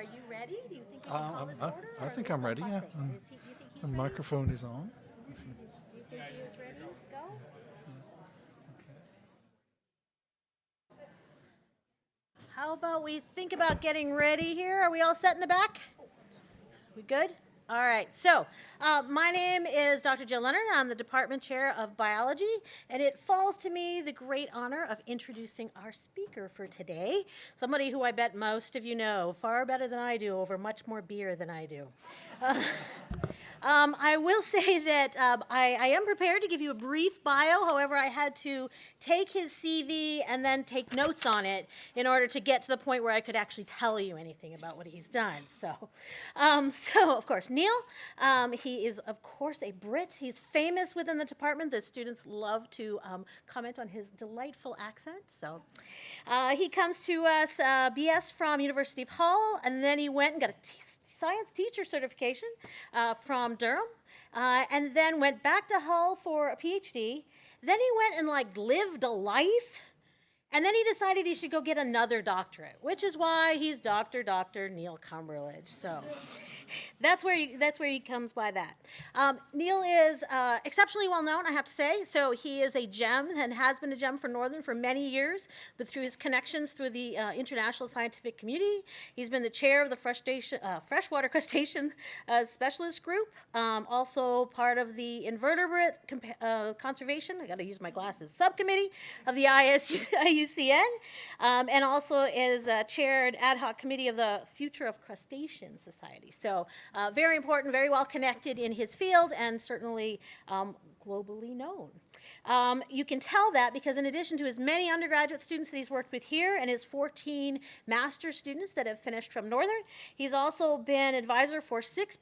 Are you ready? Do you think you should call this to order? I think I'm ready, yeah. The microphone is on. You think he is ready to go? How about we think about getting ready here? Are we all set in the back? We good? All right, so my name is Dr. Jill Leonard. I'm the Department Chair of Biology, and it falls to me the great honor of introducing our speaker for today, somebody who I bet most of you know far better than I do over much more beer than I do. I will say that I am prepared to give you a brief bio. However, I had to take his CV and then take notes on it in order to get to the point where I could actually tell you anything about what he's done. So of course, Neil, he is, of course, a Brit. He's famous within the department. The students love to comment on his delightful accent. So he comes to us BS from University of Hull, and then he went and got a science teacher certification from Durham, and then went back to Hull for a PhD. Then he went and lived a life, and then he decided he should go get another doctorate, which is why he's Dr. Neil Cumberlidge. So that's where he comes by that. Neil is exceptionally well known, I have to say. So he is a gem and has been a gem for Northern for many years, but through his connections through the international scientific community. He's been the chair of the freshwater crustacean specialist group, also part of the invertebrate conservation, I got to use my glasses, subcommittee of the IUCN, and also is chaired ad hoc committee of the Future of Crustacean Society. So very important, very well connected in his field, and certainly globally known. You can tell that because in addition to his many undergraduate students that he's worked with here and his 14 master's students that have finished from Northern, he's also been advisor for 6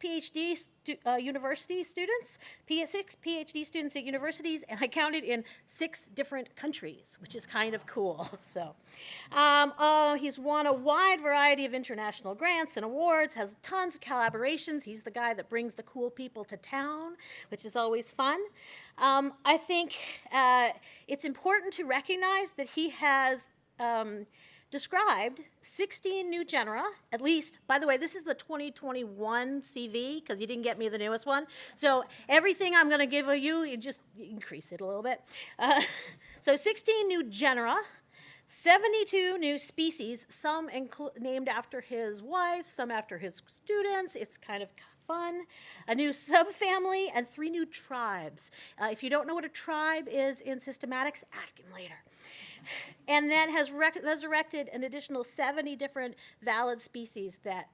university students, 6 PhD students at universities, and I counted in 6 different countries, which is kind of cool. So he's won a wide variety of international grants and awards, has tons of collaborations. He's the guy that brings the cool people to town, which is always fun. I think it's important to recognize that he has described 16 new genera, at least. By the way, this is the 2021 CV, because you didn't get me the newest one. So everything I'm going to give you just increase it a little bit. So 16 new genera, 72 new species, some named after his wife, some after his students. It's kind of fun. A new subfamily and 3 new tribes. If you don't know what a tribe is in systematics, ask him later. And then has resurrected an additional 70 different valid species that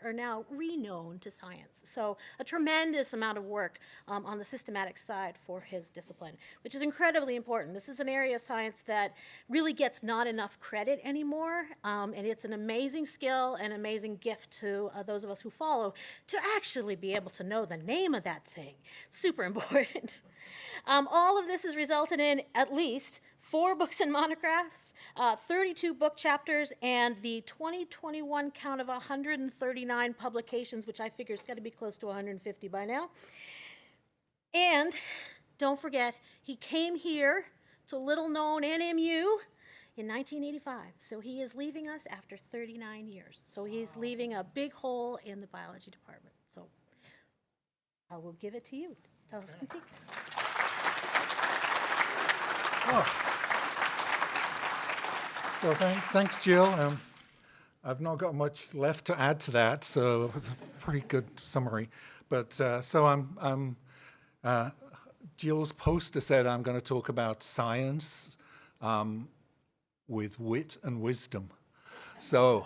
are now renowned to science. So a tremendous amount of work on the systematic side for his discipline, which is incredibly important. This is an area of science that really gets not enough credit anymore, and it's an amazing skill and amazing gift to those of us who follow to actually be able to know the name of that thing. Super important. All of this has resulted in at least 4 books and monographs, 32 book chapters, and the 2021 count of 139 publications, which I figure is got to be close to 150 by now. And don't forget, he came here to little-known NMU in 1985. So he is leaving us after 39 years. So he's leaving a big hole in the biology department. So I will give it to you. Tell us some things. Oh. So thanks, Jill. I've not got much left to add to that, so it was a pretty good summary. But so Jill's poster said I'm going to talk about science with wit and wisdom. So,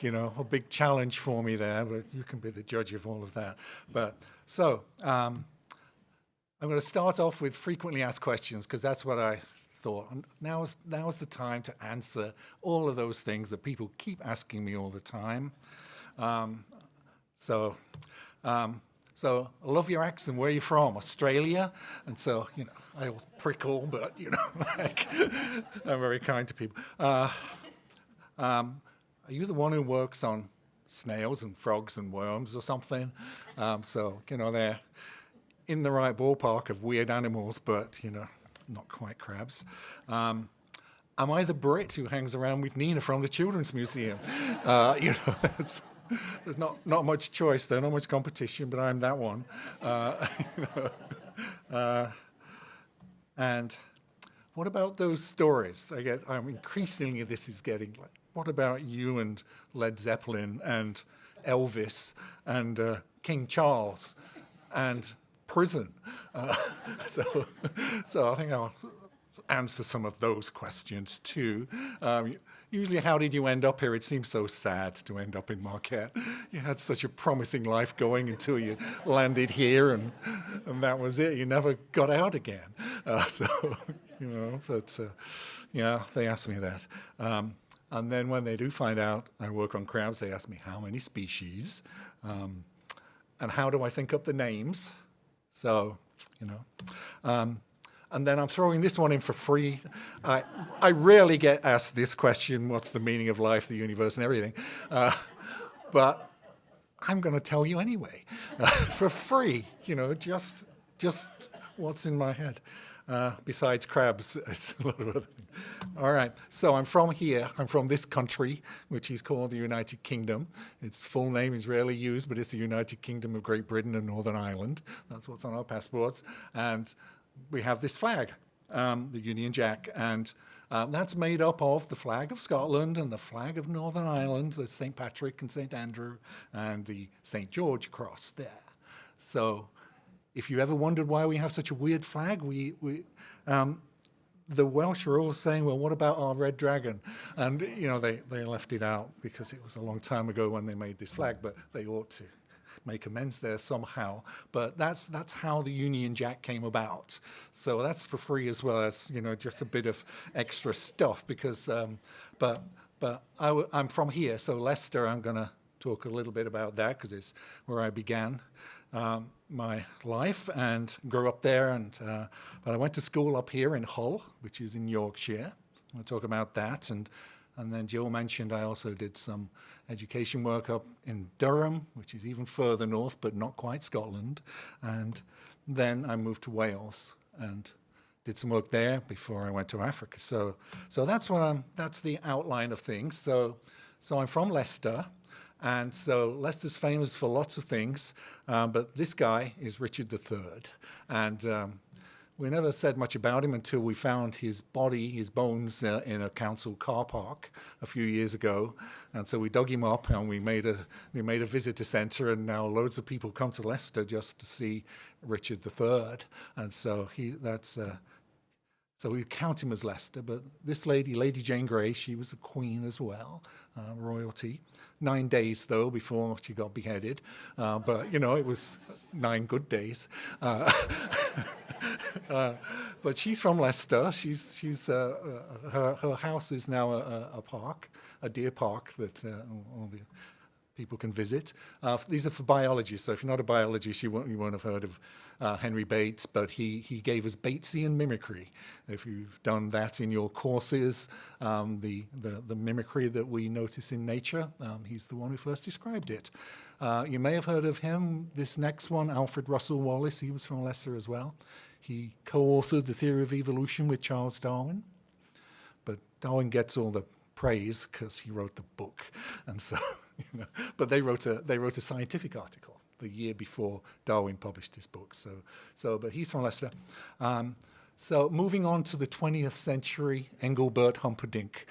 a big challenge for me there, but you can be the judge of all of that. But so I'm going to start off with frequently asked questions because that's what I thought. Now is the time to answer all of those things that people keep asking me all the time. So I love your accent. Where are you from? Australia? And so, I always prickle, but, I'm very kind to people. Are you the one who works on snails and frogs and worms or something? They're in the right ballpark of weird animals, but, not quite crabs. Am I the Brit who hangs around with Nina from the Children's Museum? There's not much choice there, not much competition, but I'm that one. And what about those stories? Increasingly this is getting like, what about you and Led Zeppelin and Elvis and King Charles and prison? So I think I'll answer some of those questions too. Usually, how did you end up here? It seems so sad to end up in Marquette. You had such a promising life going until you landed here, and that was it. You never got out again. Yeah, they asked me that. And then when they do find out I work on crabs, they ask me how many species, and how do I think up the names. So, and then I'm throwing this one in for free. I rarely get asked this question, what's the meaning of life, the universe, and everything. But I'm going to tell you anyway, for free, just what's in my head. Besides crabs, it's a lot of other things. All right, so I'm from here. I'm from this country, which is called the United Kingdom. Its full name is rarely used, but it's the United Kingdom of Great Britain and Northern Ireland. That's what's on our passports. And we have this flag, the Union Jack, and that's made up of the flag of Scotland and the flag of Northern Ireland, the St. Patrick and St. Andrew, and the St. George cross there. So if you ever wondered why we have such a weird flag, the Welsh are always saying, well, what about our red dragon? And, they left it out because it was a long time ago when they made this flag, but they ought to make amends there somehow. But that's how the Union Jack came about. So that's for free as well. That's, just a bit of extra stuff because, but I'm from here. So Leicester, I'm going to talk a little bit about that because it's where I began my life and grew up there. But I went to school up here in Hull, which is in Yorkshire. I'll talk about that. And then Jill mentioned I also did some education work up in Durham, which is even further north, but not quite Scotland. And then I moved to Wales and did some work there before I went to Africa. So that's the outline of things. So I'm from Leicester. And so Leicester's famous for lots of things, but this guy is Richard III. And we never said much about him until we found his body, his bones, in a council car park a few years ago. And so we dug him up and we made a visitor centre, and now loads of people come to Leicester just to see Richard III. And so so we count him as Leicester, but this lady, Lady Jane Grey, she was a queen as well, royalty. 9 days, though, before she got beheaded. But, it was 9 good days. But she's from Leicester. Her house is now a park, a deer park that all the people can visit. These are for biologists, so if you're not a biologist, you won't have heard of Henry Bates, but he gave us Batesian mimicry. If you've done that in your courses, the mimicry that we notice in nature, he's the one who first described it. You may have heard of him. This next one, Alfred Russel Wallace, he was from Leicester as well. He co-authored the theory of evolution with Charles Darwin, but Darwin gets all the praise because he wrote the book, and so but they wrote a scientific article the year before Darwin published his book. But he's from Leicester. So moving on to the 20th century, Engelbert Humperdinck.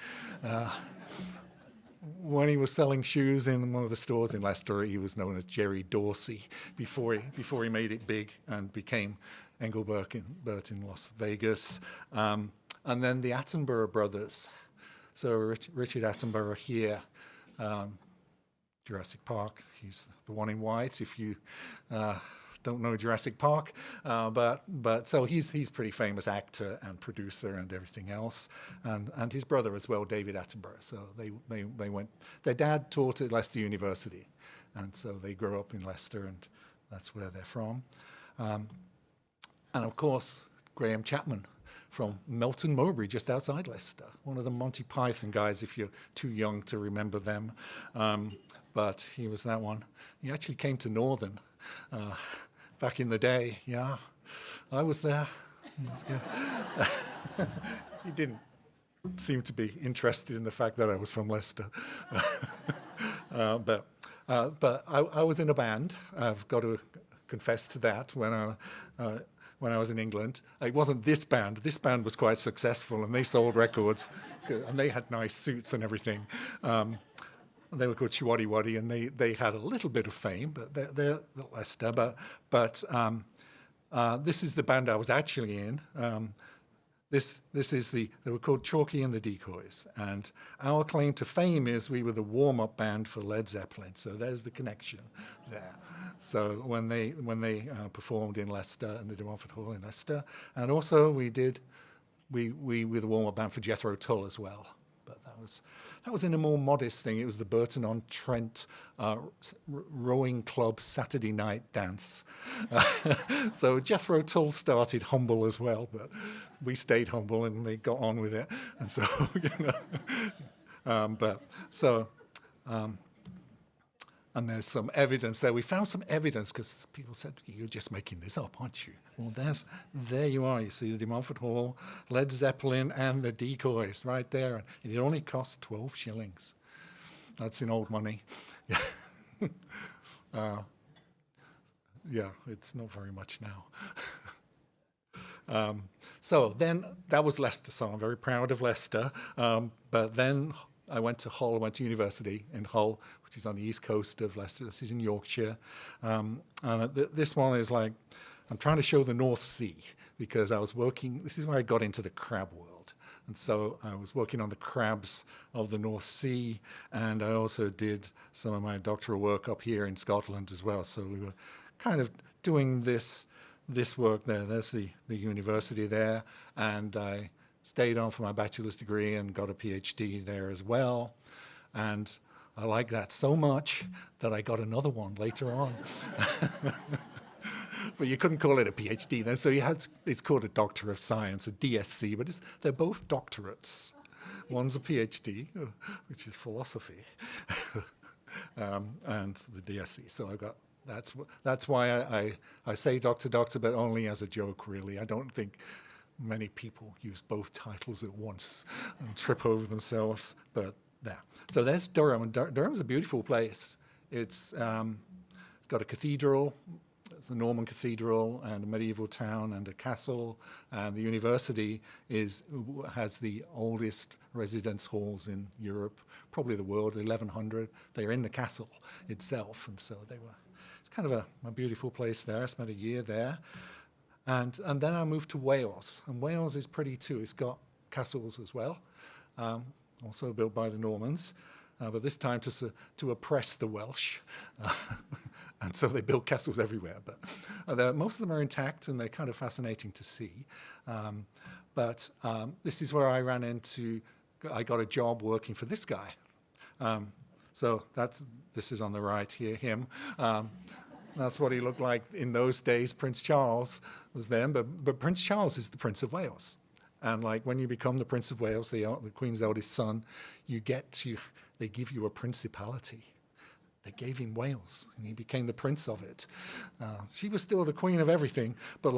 When he was selling shoes in one of the stores in Leicester, he was known as Jerry Dorsey before he made it big and became Engelbert in Las Vegas. And then the Attenborough brothers. So Richard Attenborough here, Jurassic Park. He's the one in white. If you don't know Jurassic Park, but so he's pretty famous actor and producer and everything else, and his brother as well, David Attenborough. So they went. Their dad taught at Leicester University, and so they grew up in Leicester, and that's where they're from. And of course, Graham Chapman from Melton Mowbray, just outside Leicester. One of the Monty Python guys, if you're too young to remember them. But he was that one. He actually came to Northern back in the day. Yeah, I was there. He didn't seem to be interested in the fact that I was from Leicester. But But I was in a band. I've got to confess to that. When I was in England, it wasn't this band. This band was quite successful, and they sold records, and they had nice suits and everything. They were called Chiwaddy Waddy, and they had a little bit of fame, but they're Leicester. But this is the band I was actually in. This is they were called Chalky and the Decoys, and our claim to fame is we were the warm-up band for Led Zeppelin. So there's the connection there. So when they performed in Leicester in the De Montfort Hall in Leicester, and also we were the warm-up band for Jethro Tull as well. But that was in a more modest thing. It was the Burton-on-Trent rowing club Saturday night dance. So Jethro Tull started humble as well, but we stayed humble and they got on with it. And so, and there's some evidence there. We found some evidence because people said, "You're just making this up, aren't you?" Well, there you are. You see the De Montfort Hall, Led Zeppelin, and the Decoys right there. And it only cost 12 shillings. That's in old money. Yeah, it's not very much now. So then that was Leicester. So I'm very proud of Leicester. But then I went to Hull. I went to university in Hull, which is on the east coast of Leicester. This is in Yorkshire. And this one is like, I'm trying to show the North Sea because I was working, this is where I got into the crab world. And so I was working on the crabs of the North Sea, and I also did some of my doctoral work up here in Scotland as well. So we were kind of doing this work there. There's the university there, and I stayed on for my bachelor's degree and got a PhD there as well. And I liked that so much that I got another one later on. But you couldn't call it a PhD then, so it's called a Doctor of Science, a DSc, but they're both doctorates. One's a PhD, which is philosophy, and the DSc. So I got that's why I say doctor, but only as a joke, really. I don't think many people use both titles at once and trip over themselves, but there. So there's Durham, and Durham's a beautiful place. It's got a cathedral. It's a Norman cathedral and a medieval town and a castle, and the university has the oldest residence halls in Europe, probably the world, 1100. They're in the castle itself, and so it's kind of a beautiful place there. I spent a year there, and then I moved to Wales, and Wales is pretty too. It's got castles as well, also built by the Normans, but this time to oppress the Welsh. And so they build castles everywhere, but most of them are intact, and they're kind of fascinating to see. But this is where I got a job working for this guy. So this is on the right here, him. That's what he looked like in those days. Prince Charles was then, but Prince Charles is the Prince of Wales. And like when you become the Prince of Wales, the Queen's eldest son, they give you a principality. They gave him Wales, and he became the prince of it. She was still the queen of everything, but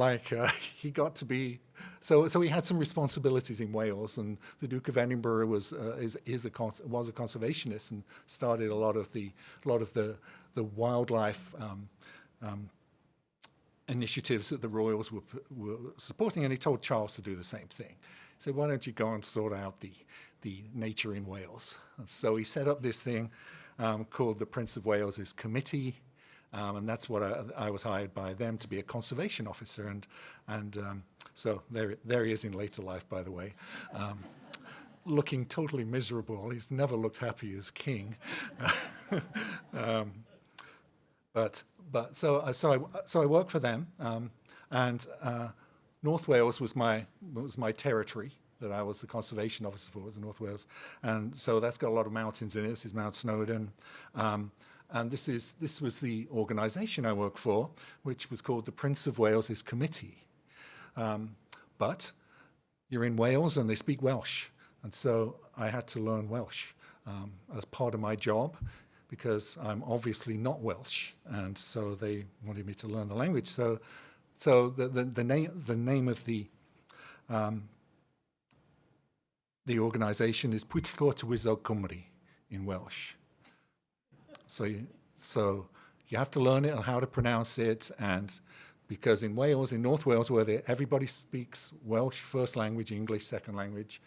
he got to be. So he had some responsibilities in Wales, and the Duke of Edinburgh was a conservationist and started a lot of the wildlife initiatives that the royals were supporting, and he told Charles to do the same thing. He said, "Why don't you go and sort out the nature in Wales?" And so he set up this thing. Called the Prince of Wales's Committee, and that's what I was hired by them to be a conservation officer, and so there he is in later life, by the way, looking totally miserable. He's never looked happy as king, so I worked for them, and North Wales was my territory. That I was the conservation officer for, was in North Wales, and so that's got a lot of mountains in it. This is Mount Snowdon, and this was the organisation I worked for, which was called the Prince of Wales's Committee. But you're in Wales and they speak Welsh, and so I had to learn Welsh as part of my job, because I'm obviously not Welsh, and so they wanted me to learn the language. So the name of the organisation is Pwyllgor Tywysog Cymru in Welsh. So So you have to learn it and how to pronounce it, and because in Wales, in North Wales, where everybody speaks Welsh first language, English second language,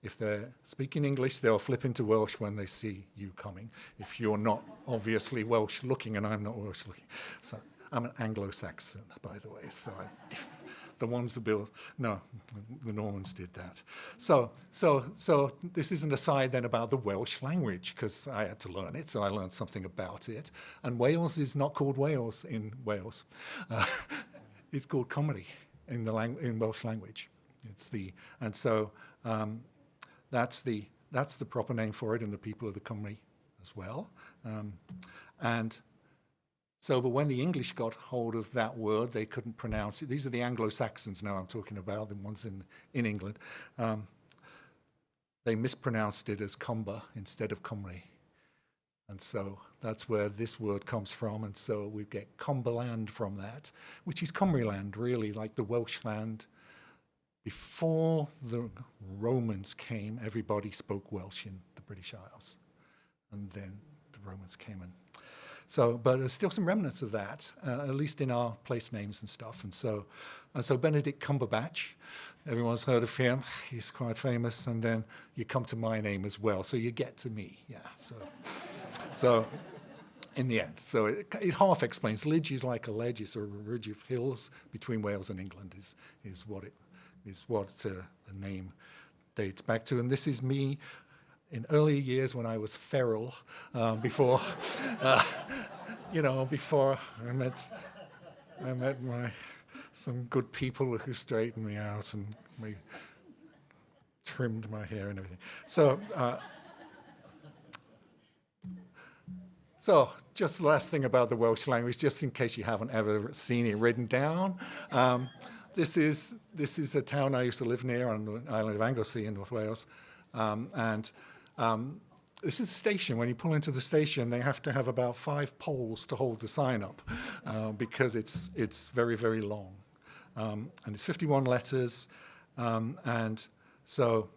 if they're speaking English, they'll flip into Welsh when they see you coming. If you're not obviously Welsh looking, and I'm not Welsh looking, so I'm an Anglo-Saxon, by the way. So the ones that built, no, the Normans did that. So this is an aside then about the Welsh language, because I had to learn it, so I learned something about it. And Wales is not called Wales in Wales. It's called Cymru in Welsh language. That's the proper name for it, and the people of the Cymru as well. But when the English got hold of that word, they couldn't pronounce it. These are the Anglo-Saxons now I'm talking about, the ones in England. They mispronounced it as Cumber instead of Cymru. And so that's where this word comes from. And so we get Cumberland from that, which is Cymruland, really, like the Welsh land. Before the Romans came, everybody spoke Welsh in the British Isles. And then the Romans came in. So, but there's still some remnants of that, at least in our place names and stuff. And so Benedict Cumberbatch, everyone's heard of him. He's quite famous. And then you come to my name as well. So you get to me, yeah. So in the end, so it half explains. Lidge is like a ledge. It's a ridge of hills between Wales and England is what the name dates back to. And this is me in earlier years when I was feral, before I met some good people who straightened me out and trimmed my hair and everything. So just the last thing about the Welsh language, just in case you haven't ever seen it written down. This is a town I used to live near on the island of Anglesey in North Wales. This is a station. When you pull into the station, they have to have about 5 poles to hold the sign up, because it's very, very long. And it's 51 letters. And so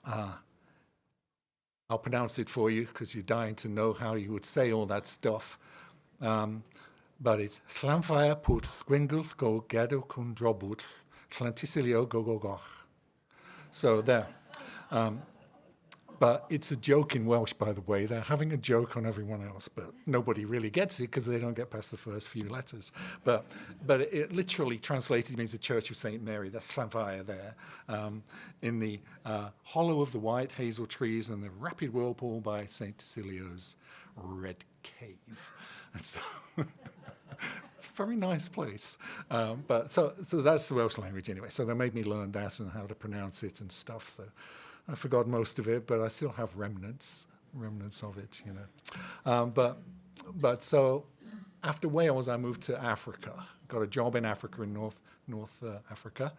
I'll pronounce it for you because you're dying to know how you would say all that stuff. But it's Llanfair pwll gwingl go gadw cwn drobwll Llantysilio go go goch. So there. But it's a joke in Welsh, by the way. They're having a joke on everyone else, but nobody really gets it because they don't get past the first few letters. But it literally translated means the Church of St. Mary. That's Llanfair there. In the hollow of the white hazel trees and the rapid whirlpool by St. Tysilio's red cave. And so it's a very nice place. But so that's the Welsh language anyway. So they made me learn that and how to pronounce it and stuff. So I forgot most of it, but I still have remnants of it, you know. But so after Wales, I moved to Africa. Got a job in Africa, in North Africa.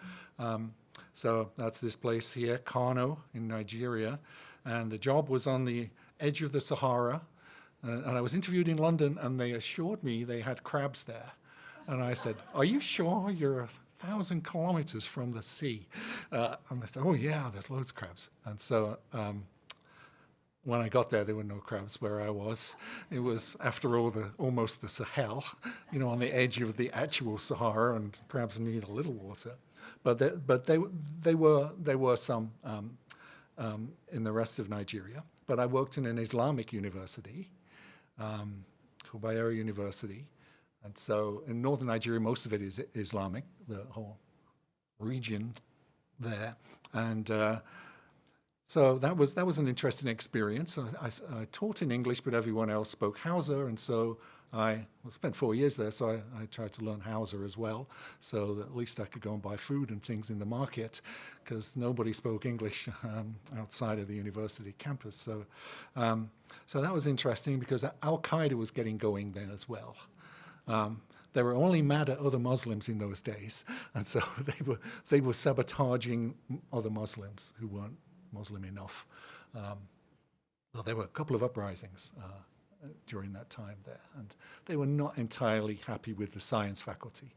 So that's this place here, Kano in Nigeria, and the job was on the edge of the Sahara. And I was interviewed in London, and they assured me they had crabs there. And I said, "Are you sure you're 1,000 kilometers from the sea?" And they said, "Oh yeah, there's loads of crabs." And so when I got there were no crabs where I was. It was, after all, almost the Sahel, you know, on the edge of the actual Sahara, and crabs need a little water. But there were some in the rest of Nigeria. But I worked in an Islamic university, called Bayero University. And so in northern Nigeria, most of it is Islamic, the whole region there. And so that was an interesting experience. I taught in English, but everyone else spoke Hausa. And so I spent 4 years there, so I tried to learn Hausa as well, so that at least I could go and buy food and things in the market, because nobody spoke English outside of the university campus. So that was interesting, because Al-Qaeda was getting going then as well. They were only mad at other Muslims in those days, and so they were sabotaging other Muslims who weren't Muslim enough. Well, there were a couple of uprisings during that time there, and they were not entirely happy with the science faculty,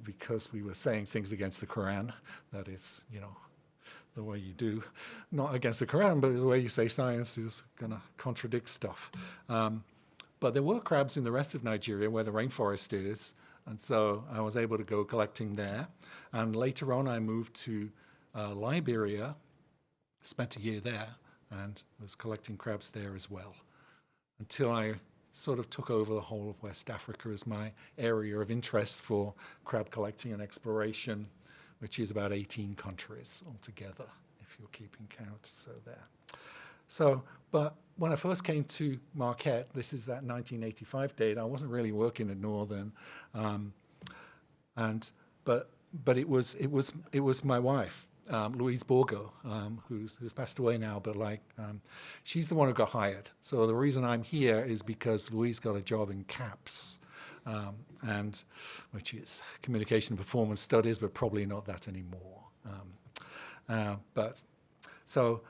because we were saying things against the Quran, that is, you know, the way you do, not against the Quran, but the way you say science is going to contradict stuff. But there were crabs in the rest of Nigeria where the rainforest is, and so I was able to go collecting there. And later on, I moved to Liberia, spent a year there, and was collecting crabs there as well, until I sort of took over the whole of West Africa as my area of interest for crab collecting and exploration, which is about 18 countries altogether, if you're keeping count. So there. So, but when I first came to Marquette, this is that 1985 date, I wasn't really working at Northern, but it was my wife, Louise Borgo, who's passed away now, but she's the one who got hired. So the reason I'm here is because Louise got a job in CAPS, and which is Communication and Performance Studies, but probably not that anymore. So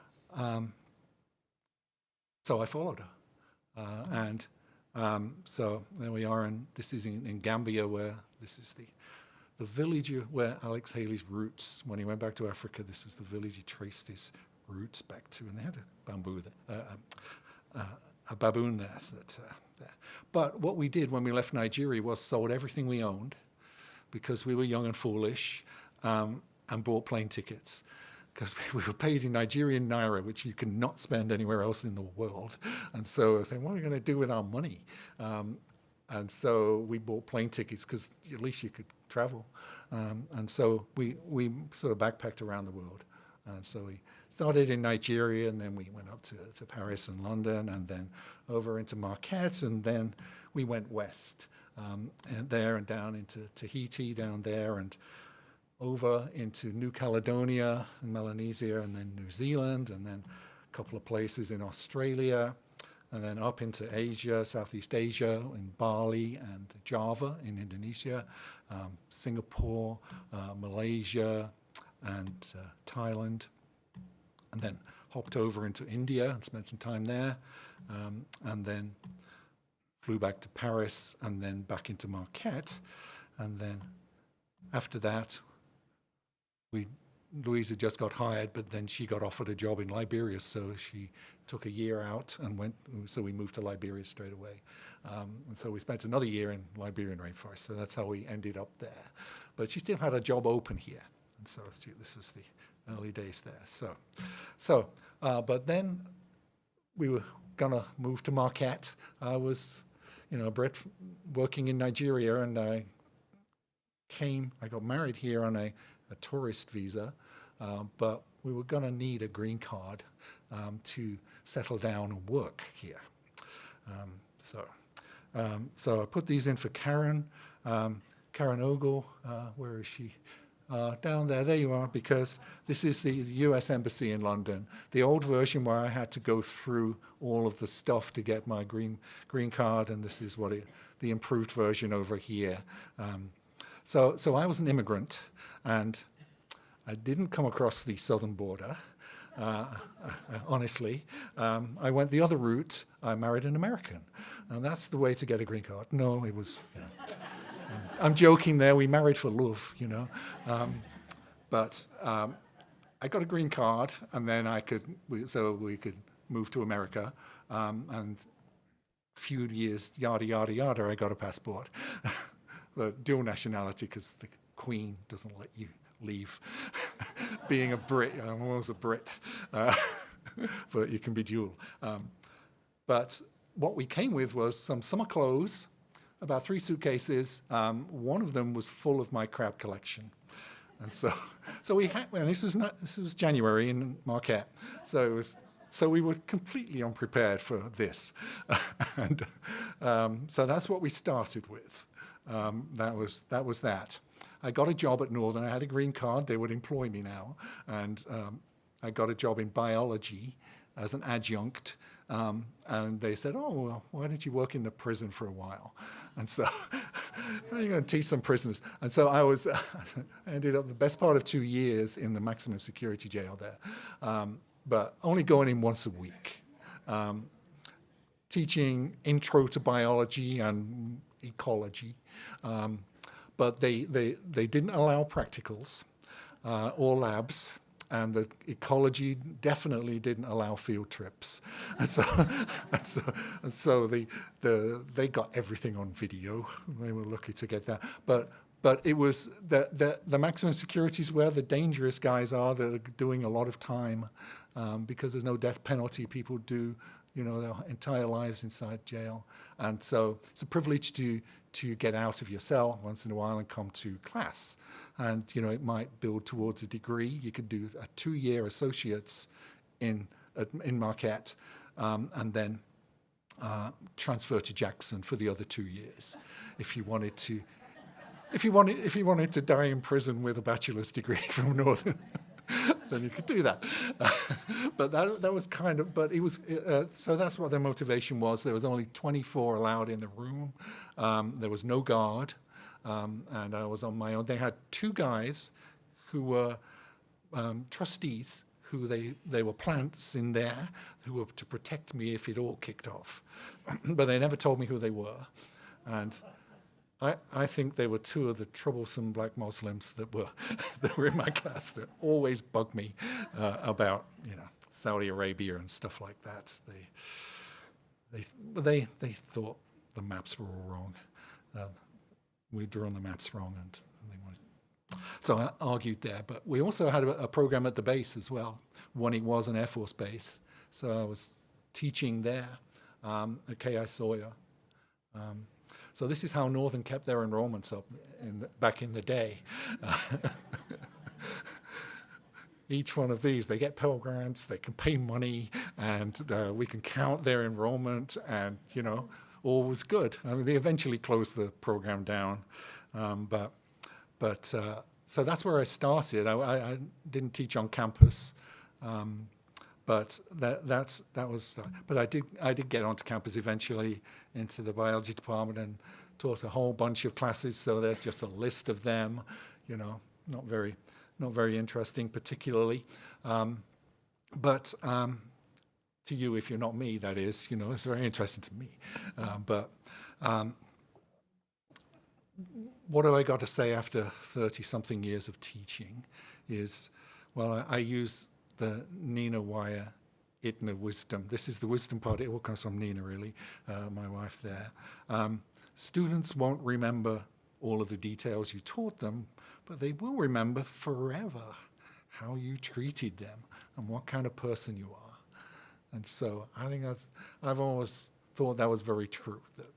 I followed her, so there we are, and this is in Gambia, where this is the village where Alex Haley's roots, when he went back to Africa, this is the village he traced his roots back to, and they had a bamboo there, a baboon there. There. But what we did when we left Nigeria was sold everything we owned, because we were young and foolish, and bought plane tickets, because we were paid in Nigerian naira, which you cannot spend anywhere else in the world. And so I was saying, what are we going to do with our money? And so we bought plane tickets, because at least you could travel. And so we sort of backpacked around the world. So we started in Nigeria, and then we went up to Paris and London, and then over into Marquette, and then we went west, and there and down into Tahiti down there, and over into New Caledonia and Melanesia, and then New Zealand, and then a couple of places in Australia, and then up into Asia, Southeast Asia, in Bali and Java in Indonesia, Singapore, Malaysia, and Thailand, and then hopped over into India and spent some time there, and then flew back to Paris, and then back into Marquette, and then after that, Louise had just got hired, but then she got offered a job in Liberia, so she took a year out and so we moved to Liberia straight away. And so we spent another year in Liberian rainforest, so that's how we ended up there. But she still had a job open here, and so this was the early days there. But then we were gonna move to Marquette. I was, bred working in Nigeria, and I got married here on a tourist visa, but we were going to need a green card to settle down and work here. So I put these in for Karen. Karen Ogle, where is she? Down there, there you are, because this is the US Embassy in London. The old version where I had to go through all of the stuff to get my green card, and this is the improved version over here. So I was an immigrant, and I didn't come across the southern border, honestly. I went the other route. I married an American, and that's the way to get a green card. No, it was, I'm joking there. We married for love, But I got a green card, and then we could move to America, and a few years, yada, yada, yada, I got a passport. Dual nationality, because the Queen doesn't let you leave. Being a Brit, I was a Brit, but you can be dual. But what we came with was some summer clothes, about 3 suitcases. One of them was full of my crab collection, and so we had. And this was January in Marquette, so we were completely unprepared for this, and so that's what we started with. That was that. I got a job at Northern. I had a green card. They would employ me now. And I got a job in biology as an adjunct. And they said, oh, well, why don't you work in the prison for a while? And so I'm going to teach some prisoners. And so I ended up the best part of 2 years in the maximum security jail there, but only going in once a week, teaching intro to biology and ecology, but they didn't allow practicals or labs, and the ecology definitely didn't allow field trips. And so they got everything on video. They were lucky to get that. But it was the maximum security is where the dangerous guys are that are doing a lot of time, because there's no death penalty. People do, their entire lives inside jail. And so it's a privilege to get out of your cell once in a while and come to class. And, it might build towards a degree. You could do a 2-year associates in Marquette, and then transfer to Jackson for the other 2 years if you wanted to. If you wanted to die in prison with a bachelor's degree from Northern, then you could do that. But that was kind of. But it was so that's what their motivation was. There was only 24 allowed in the room. There was no guard, and I was on my own. They had 2 guys who were trustees. Who they were plants in there who were to protect me if it all kicked off, but they never told me who they were, and. I think they were 2 of the troublesome black Muslims that were in my class that always bugged me about Saudi Arabia and stuff like that. They thought the maps were all wrong. We'd drawn the maps wrong, and they wanted. So I argued there. But we also had a program at the base as well when it was an Air Force base. So I was teaching there at K.I. Sawyer. So this is how Northern kept their enrollments up back in the day. Each one of these, they get Pell Grants, they can pay money, and we can count their enrollment, and, all was good. I mean, they eventually closed the program down. So that's where I started. I didn't teach on campus. But that was. But I did get onto campus eventually into the biology department and taught a whole bunch of classes. So there's just a list of them, not very interesting particularly. But to you, if you're not me, that is, it's very interesting to me. But what have I got to say after 30-something years of teaching is, well, I use the Nina Wire Itna wisdom. This is the wisdom part. It all comes from Nina, really, my wife there. Students won't remember all of the details you taught them, but they will remember forever how you treated them and what kind of person you are. And so I think I've always thought that was very true, that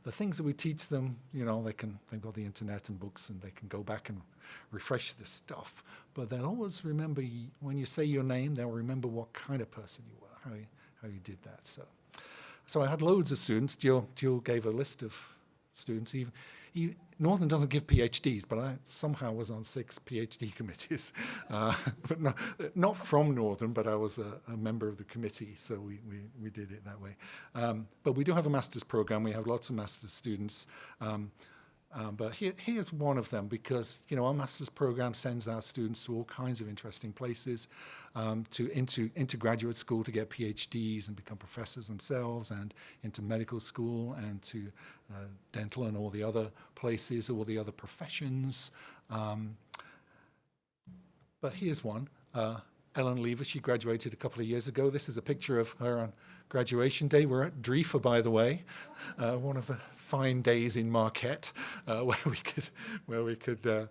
the things that we teach them, they've got the internet and books, and they can go back and refresh the stuff. But they'll always remember, when you say your name, they'll remember what kind of person you were, how you did that. So I had loads of students. Jill gave a list of students. Northern doesn't give PhDs, but I somehow was on 6 PhD committees. But not from Northern, but I was a member of the committee, so we did it that way. But we do have a master's program. We have lots of master's students. But here's one of them, because our master's program sends our students to all kinds of interesting places, into graduate school to get PhDs and become professors themselves, and into medical school, and to dental and all the other places, all the other professions. But here's one. Ellen Lever, she graduated a couple of years ago. This is a picture of her on graduation day. We're at Dreefer, by the way, one of the fine days in Marquette, where we could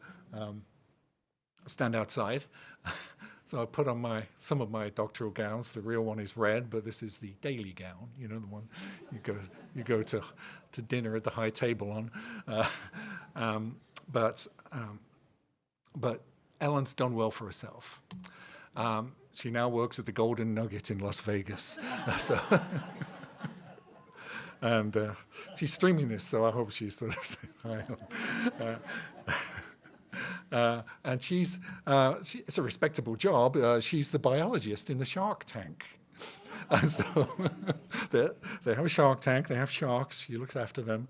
stand outside. So I put on some of my doctoral gowns. The real one is red, but this is the daily gown. The one you go to dinner at the high table on. But Ellen's done well for herself. She now works at the Golden Nugget in Las Vegas. And she's streaming this, so I hope she's sort of saying hi. And it's a respectable job. She's the biologist in the shark tank. And so they have a shark tank. They have sharks. She looks after them.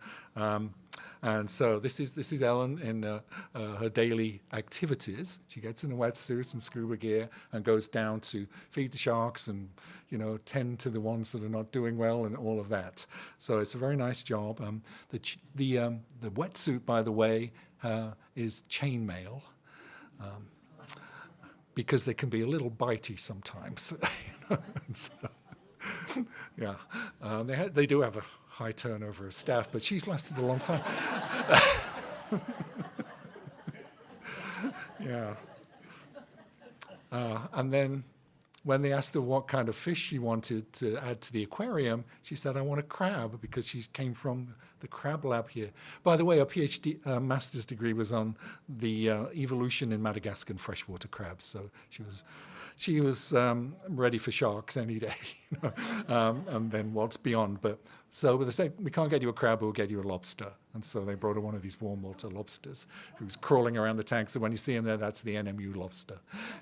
And so this is Ellen in her daily activities. She gets in a wetsuit and scuba gear and goes down to feed the sharks and tend to the ones that are not doing well and all of that. So it's a very nice job. The wetsuit, by the way, is chainmail. because they can be a little bitey sometimes. And so, yeah, they do have a high turnover of staff, but she's lasted a long time. Yeah. And then when they asked her what kind of fish she wanted to add to the aquarium, she said, I want a crab, because she came from the crab lab here. By the way, her PhD, master's degree was on the evolution in Madagascar and freshwater crabs. So she was ready for sharks any day, and then what's beyond. But so they say, we can't get you a crab, we'll get you a lobster. And so they brought her one of these warm water lobsters who's crawling around the tank. So when you see him there, that's the NMU lobster.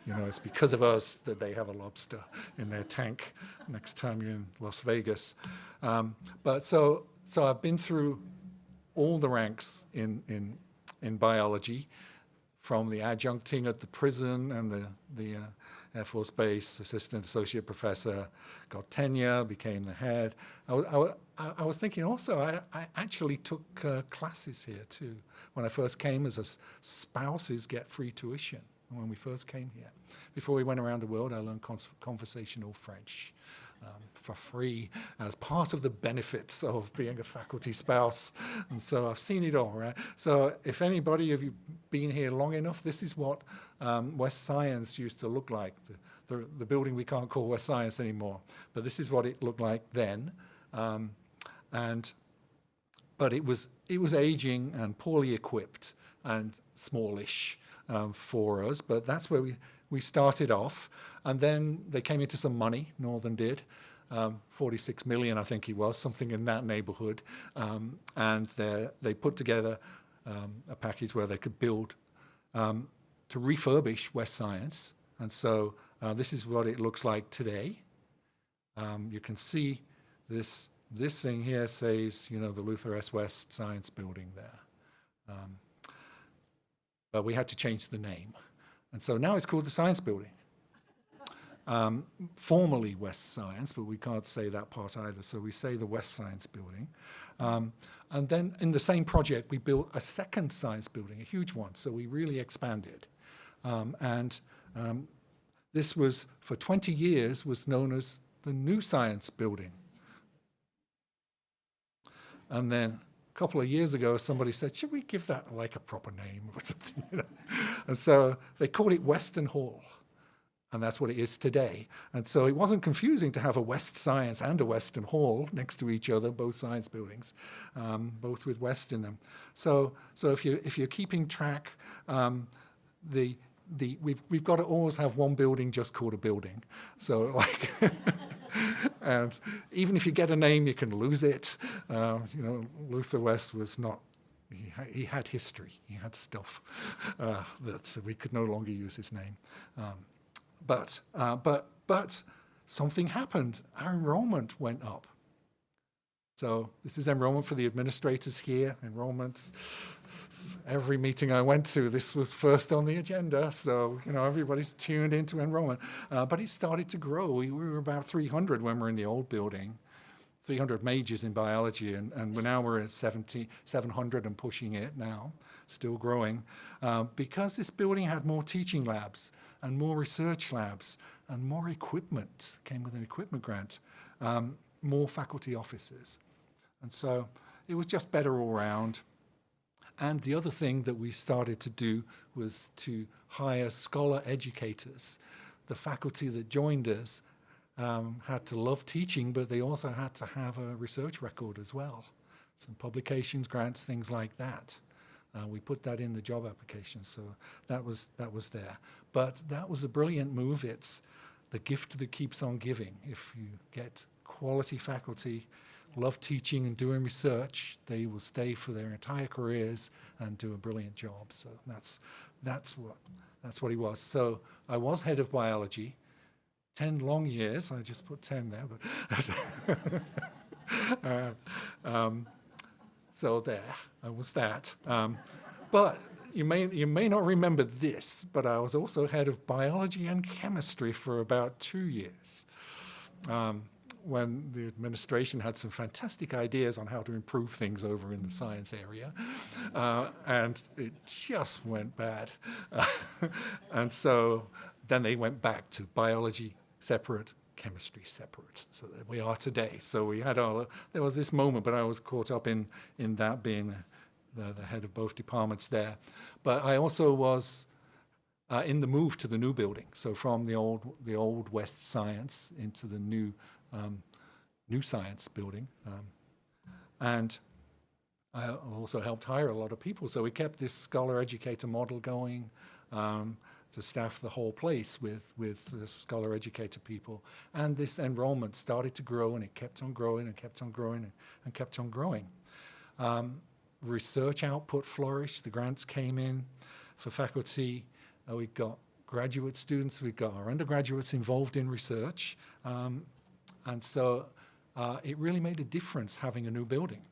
It's because of us that they have a lobster in their tank next time you're in Las Vegas. But so I've been through all the ranks in biology, from the adjuncting at the prison and the Air Force Base, assistant associate professor, got tenure, became the head. I was thinking also, I actually took classes here too. When I first came, as spouses get free tuition when we first came here. Before we went around the world, I learned conversational French for free as part of the benefits of being a faculty spouse. And so I've seen it all, right? So if anybody of you been here long enough, this is what West Science used to look like. The building we can't call West Science anymore, but this is what it looked like then. But it was aging and poorly equipped and smallish for us, but that's where we started off. And then they came into some money, Northern did, 46 million, I think it was, something in that neighborhood. And they put together a package where they could build to refurbish West Science. And so this is what it looks like today. You can see this thing here says, the Luther S. West Science Building there. But we had to change the name. And so now it's called the Science Building. Formerly West Science, but we can't say that part either, so we say the West Science Building. And then in the same project, we built a second science building, a huge one, so we really expanded. This was, for 20 years, was known as the New Science Building. And then a couple of years ago, somebody said, should we give that like a proper name or something? And so they called it Western Hall. And that's what it is today. And so it wasn't confusing to have a West Science and a Western Hall next to each other, both science buildings, both with West in them. So if you're keeping track, we've got to always have one building just called a building. So like, and even if you get a name, you can lose it. Luther West was not. He had history. He had stuff that we could no longer use his name. But something happened. Our enrollment went up. So this is enrollment for the administrators here. Enrollment. Every meeting I went to, this was first on the agenda. So everybody's tuned into enrollment. But it started to grow. We were about 300 when we were in the old building. 300 majors in biology, and now we're at 700 and pushing it now, still growing, because this building had more teaching labs and more research labs and more equipment, came with an equipment grant, more faculty offices. And so it was just better all around. And the other thing that we started to do was to hire scholar educators. The faculty that joined us had to love teaching, but they also had to have a research record as well. Some publications, grants, things like that. We put that in the job application, so that was there. But that was a brilliant move. It's the gift that keeps on giving. If you get quality faculty, love teaching and doing research, they will stay for their entire careers and do a brilliant job. So that's what he was. So I was head of biology. 10 long years. I just put 10 there, but so there, I was that. But you may not remember this, but I was also head of biology and chemistry for about 2 years. When the administration had some fantastic ideas on how to improve things over in the science area, and it just went bad. And so then they went back to biology separate, chemistry separate. So there we are today. So we had there was this moment, but I was caught up in that, being the head of both departments there. But I also was in the move to the new building. So from the old West Science into the new Science building. And I also helped hire a lot of people. So we kept this scholar-educator model going to staff the whole place with the scholar-educator people. And this enrollment started to grow, and it kept on growing and kept on growing and kept on growing. Research output flourished. The grants came in for faculty. We got graduate students. We got our undergraduates involved in research. And so it really made a difference having a new building.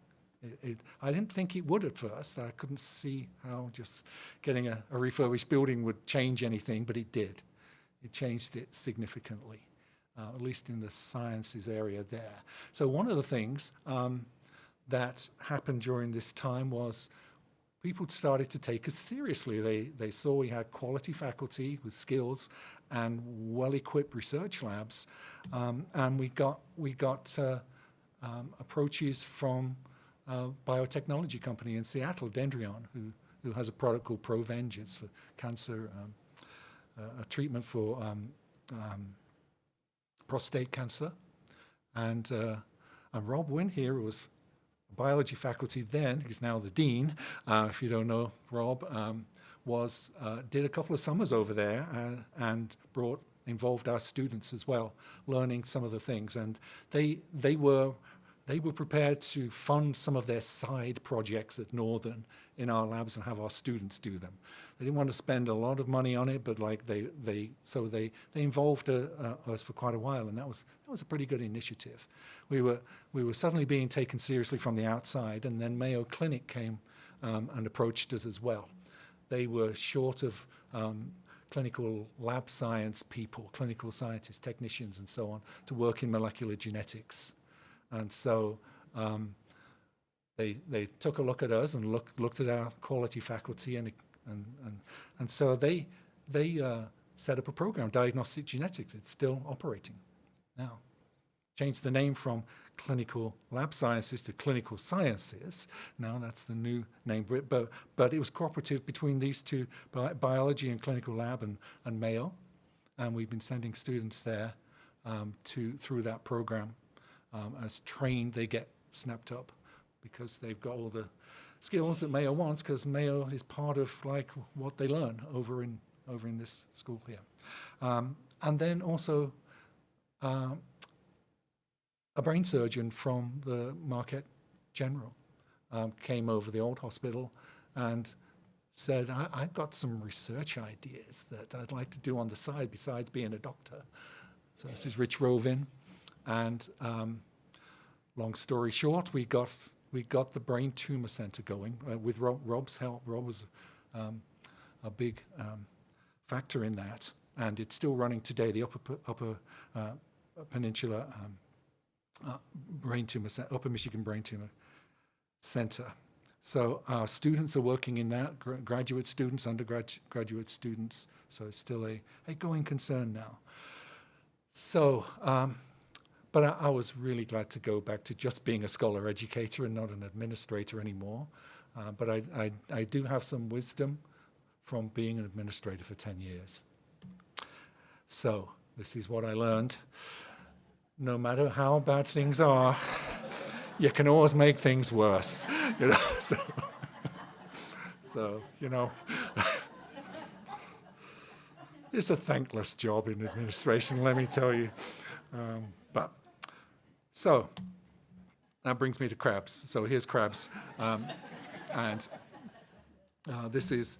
I didn't think it would at first. I couldn't see how just getting a refurbished building would change anything, but it did. It changed it significantly, at least in the sciences area there. So one of the things that happened during this time was people started to take us seriously. They saw we had quality faculty with skills and well-equipped research labs, and we got approaches from a biotechnology company in Seattle, Dendreon, who has a product called Provenge. It's for cancer, a treatment for prostate cancer. And Rob Wynn here, who was biology faculty then, he's now the dean, if you don't know Rob, did a couple of summers over there and involved our students as well, learning some of the things. And they were prepared to fund some of their side projects at Northern in our labs and have our students do them. They didn't want to spend a lot of money on it, but they involved us for quite a while, and that was a pretty good initiative. We were suddenly being taken seriously from the outside, and then Mayo Clinic came and approached us as well. They were short of clinical lab science people, clinical scientists, technicians, and so on, to work in molecular genetics. And so they took a look at us and looked at our quality faculty, and so they set up a program, Diagnostic Genetics. It's still operating now. Changed the name from Clinical Lab Sciences to Clinical Sciences. Now that's the new name, but it was cooperative between these two, biology and clinical lab and Mayo, and we've been sending students there through that program. As trained, they get snapped up because they've got all the skills that Mayo wants, because Mayo is part of what they learn over in this school here. And then also a brain surgeon from the Marquette General came over, the old hospital, and said, I've got some research ideas that I'd like to do on the side besides being a doctor. So this is Rich Rovin. And long story short, we got the Brain Tumor Center going with Rob's help. Rob was a big factor in that, and it's still running today. The Upper Peninsula Brain Tumor Center, Upper Michigan Brain Tumor Center. So our students are working in that, graduate students, undergraduate students. So it's still a going concern now. So. But I was really glad to go back to just being a scholar educator and not an administrator anymore. But I do have some wisdom from being an administrator for 10 years. So this is what I learned. No matter how bad things are, you can always make things worse. So it's a thankless job in administration, let me tell you. So that brings me to crabs. So here's crabs, and this is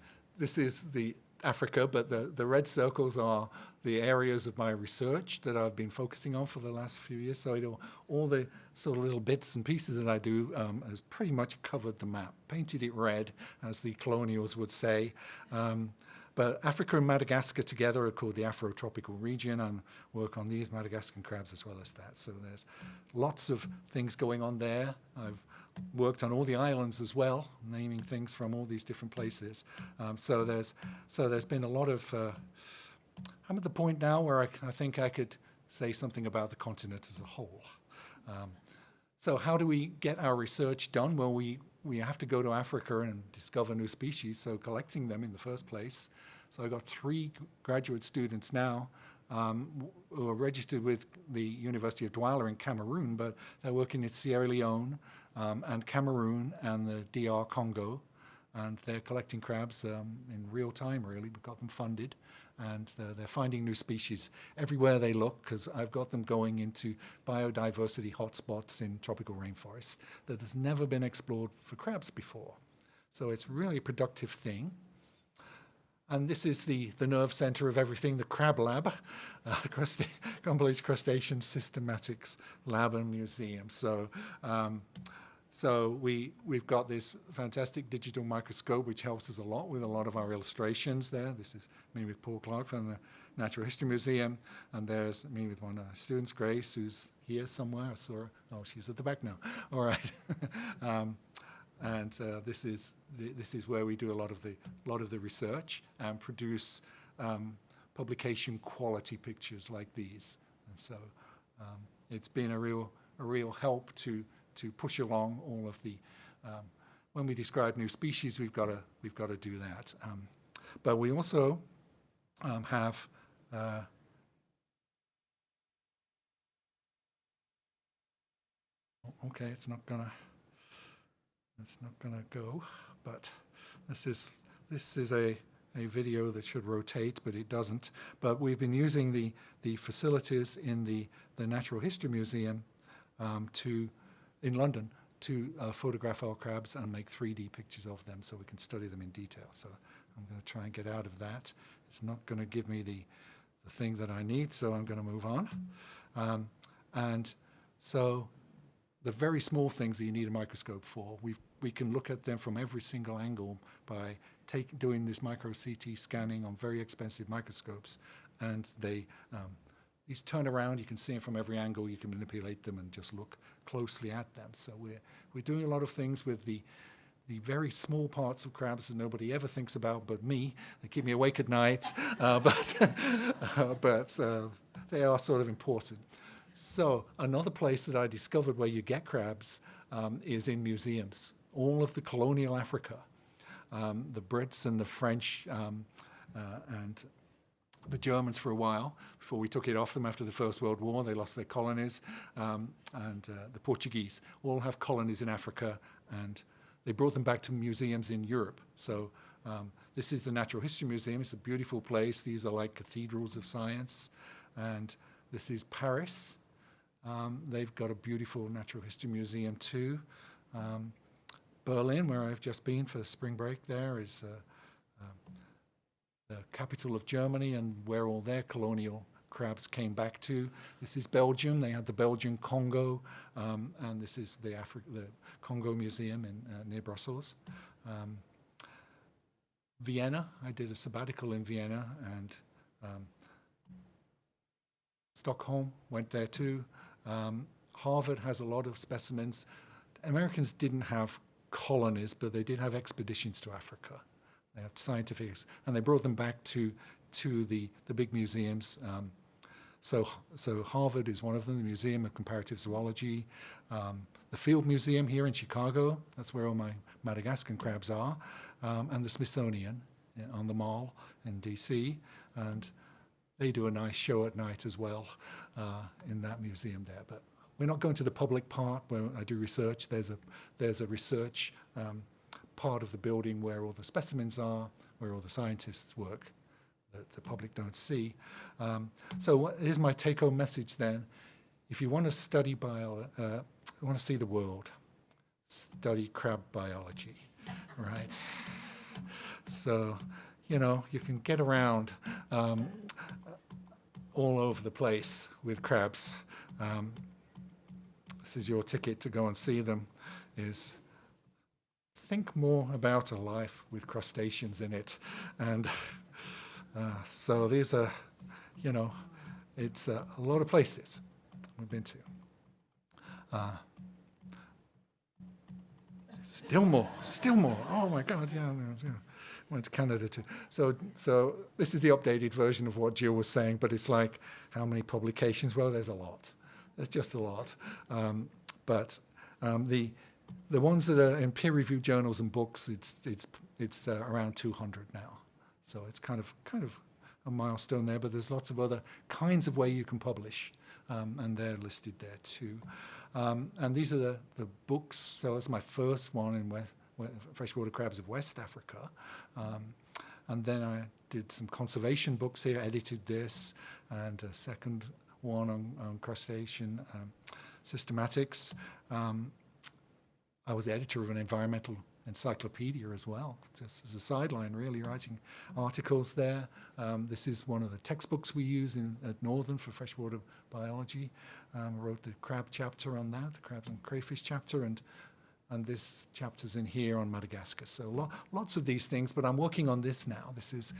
the Africa, but the red circles are the areas of my research that I've been focusing on for the last few years. So all the sort of little bits and pieces that I do has pretty much covered the map, painted it red, as the colonials would say. But Africa and Madagascar together are called the Afrotropical region, and work on these Madagascan crabs as well as that. So there's lots of things going on there. I've worked on all the islands as well, naming things from all these different places. So there's been a lot of I'm at the point now where I think I could say something about the continent as a whole. So how do we get our research done? Well, we have to go to Africa and discover new species, so collecting them in the first place. So I've got 3 graduate students now who are registered with the University of Douala in Cameroon, but they're working in Sierra Leone and Cameroon and the DR Congo, and they're collecting crabs in real time, really. We've got them funded, and they're finding new species everywhere they look, because I've got them going into biodiversity hotspots in tropical rainforests that has never been explored for crabs before. So it's really a productive thing. And this is the nerve center of everything, the Crab Lab, Cumberlidge Crustacean Systematics Lab and Museum. So we've got this fantastic digital microscope, which helps us a lot with a lot of our illustrations there. This is me with Paul Clark from the Natural History Museum, and there's me with one of our students, Grace, who's here somewhere. I saw her. Oh, she's at the back now. All right. And this is where we do a lot of the research and produce publication quality pictures like these. And so it's been a real help to push along all of the. When we describe new species, we've got to do that. But we also have. Okay, it's not gonna go, but this is a video that should rotate, but it doesn't. But we've been using the facilities in the Natural History Museum in London to photograph our crabs and make 3D pictures of them so we can study them in detail. So I'm going to try and get out of that. It's not going to give me the thing that I need, so I'm going to move on. And so the very small things that you need a microscope for, we can look at them from every single angle by doing this micro CT scanning on very expensive microscopes, and these turn around. You can see them from every angle. You can manipulate them and just look closely at them. So we're doing a lot of things with the very small parts of crabs that nobody ever thinks about but me. They keep me awake at night, but they are sort of important. So another place that I discovered where you get crabs is in museums. All of the colonial Africa, the Brits and the French and the Germans for a while, before we took it off them after the First World War. They lost their colonies, and the Portuguese all have colonies in Africa, and they brought them back to museums in Europe. So this is the Natural History Museum. It's a beautiful place. These are like cathedrals of science. And this is Paris. They've got a beautiful Natural History Museum too. Berlin, where I've just been for spring break there, is the capital of Germany and where all their colonial crabs came back to. This is Belgium. They had the Belgian Congo, and this is the Congo Museum near Brussels. Vienna, I did a sabbatical in Vienna, and Stockholm, went there too. Harvard has a lot of specimens. Americans didn't have colonies, but they did have expeditions to Africa. They had scientific, and they brought them back to the big museums. So Harvard is one of them, the Museum of Comparative Zoology. The Field Museum here in Chicago, that's where all my Madagascan crabs are, and the Smithsonian on the Mall in DC. And they do a nice show at night as well in that museum there. But we're not going to the public part where I do research. There's a research part of the building where all the specimens are, where all the scientists work that the public don't see. So here's my take-home message then. If you want to study want to see the world, study crab biology, right? So, you can get around all over the place with crabs. This is your ticket to go and see them, is think more about a life with crustaceans in it. And so these are, it's a lot of places we've been to. Still more, still more. Oh my God, yeah. Went to Canada too. So this is the updated version of what Jill was saying, but it's like, how many publications? Well, there's a lot. There's just a lot. But the ones that are in peer-reviewed journals and books, it's around 200 now. So it's kind of a milestone there. But there's lots of other kinds of way you can publish, and they're listed there too. And these are the books. So that's my first one in freshwater crabs of West Africa. And then I did some conservation books here, edited this, and a second one on crustacean systematics. I was the editor of an environmental encyclopedia as well, just as a sideline, really, writing articles there. This is one of the textbooks we use at Northern for freshwater biology. I wrote the crab chapter on that, the crabs and crayfish chapter, and this chapter's in here on Madagascar. So lots of these things, but I'm working on this now. This is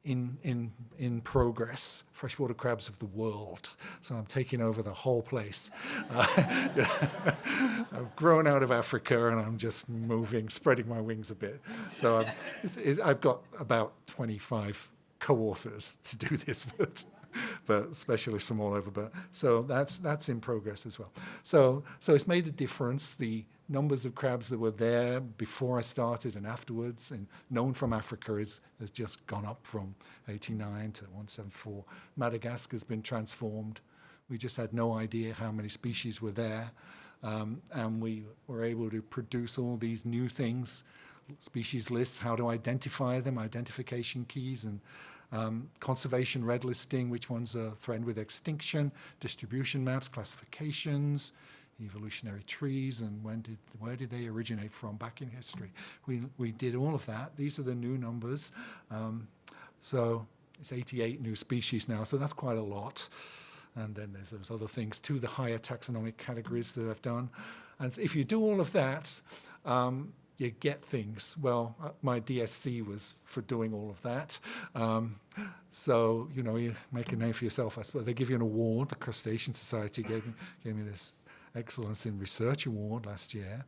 in progress, freshwater crabs of the world. So I'm taking over the whole place. I've grown out of Africa and I'm just moving, spreading my wings a bit. So I've got about 25 co-authors to do this, but specialists from all over. But so that's in progress as well. So it's made a difference. The numbers of crabs that were there before I started and afterwards, and known from Africa, has just gone up from 89 to 174. Madagascar's been transformed. We just had no idea how many species were there, and we were able to produce all these new things, species lists, how to identify them, identification keys, and conservation red listing, which ones are threatened with extinction, distribution maps, classifications, evolutionary trees, and where did they originate from back in history. We did all of that. These are the new numbers. So it's 88 new species now, so that's quite a lot. And then there's those other things too, the higher taxonomic categories that I've done. And if you do all of that, you get things. Well, my DSc was for doing all of that. So, you make a name for yourself, I suppose. They give you an award. The Crustacean Society gave me this Excellence in Research Award last year.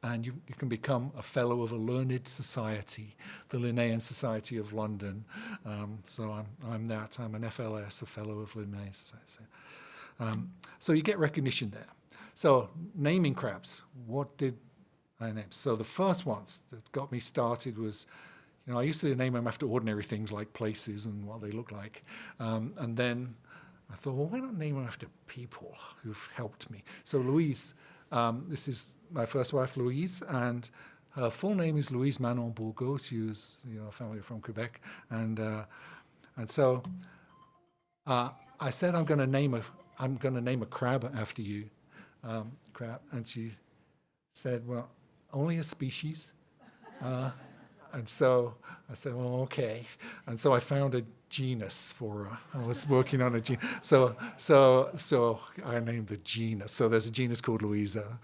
And you can become a fellow of a learned society, the Linnaean Society of London. So I'm that. I'm an FLS, a fellow of Linnaean Society. So you get recognition there. So naming crabs, what did I name? So the first ones that got me started was, I used to name them after ordinary things like places and what they look like. And then I thought, well, why not name them after people who've helped me? So Louise, this is my first wife, Louise, and her full name is Louise Manon Bourgault. She was, a family from Quebec, and so I said, I'm going to name a crab after you, crab, and she said, well, only a species. And so I said, well, okay. And so I found a genus for her. I was working on a genus. So I named the genus. So there's a genus called Louisa.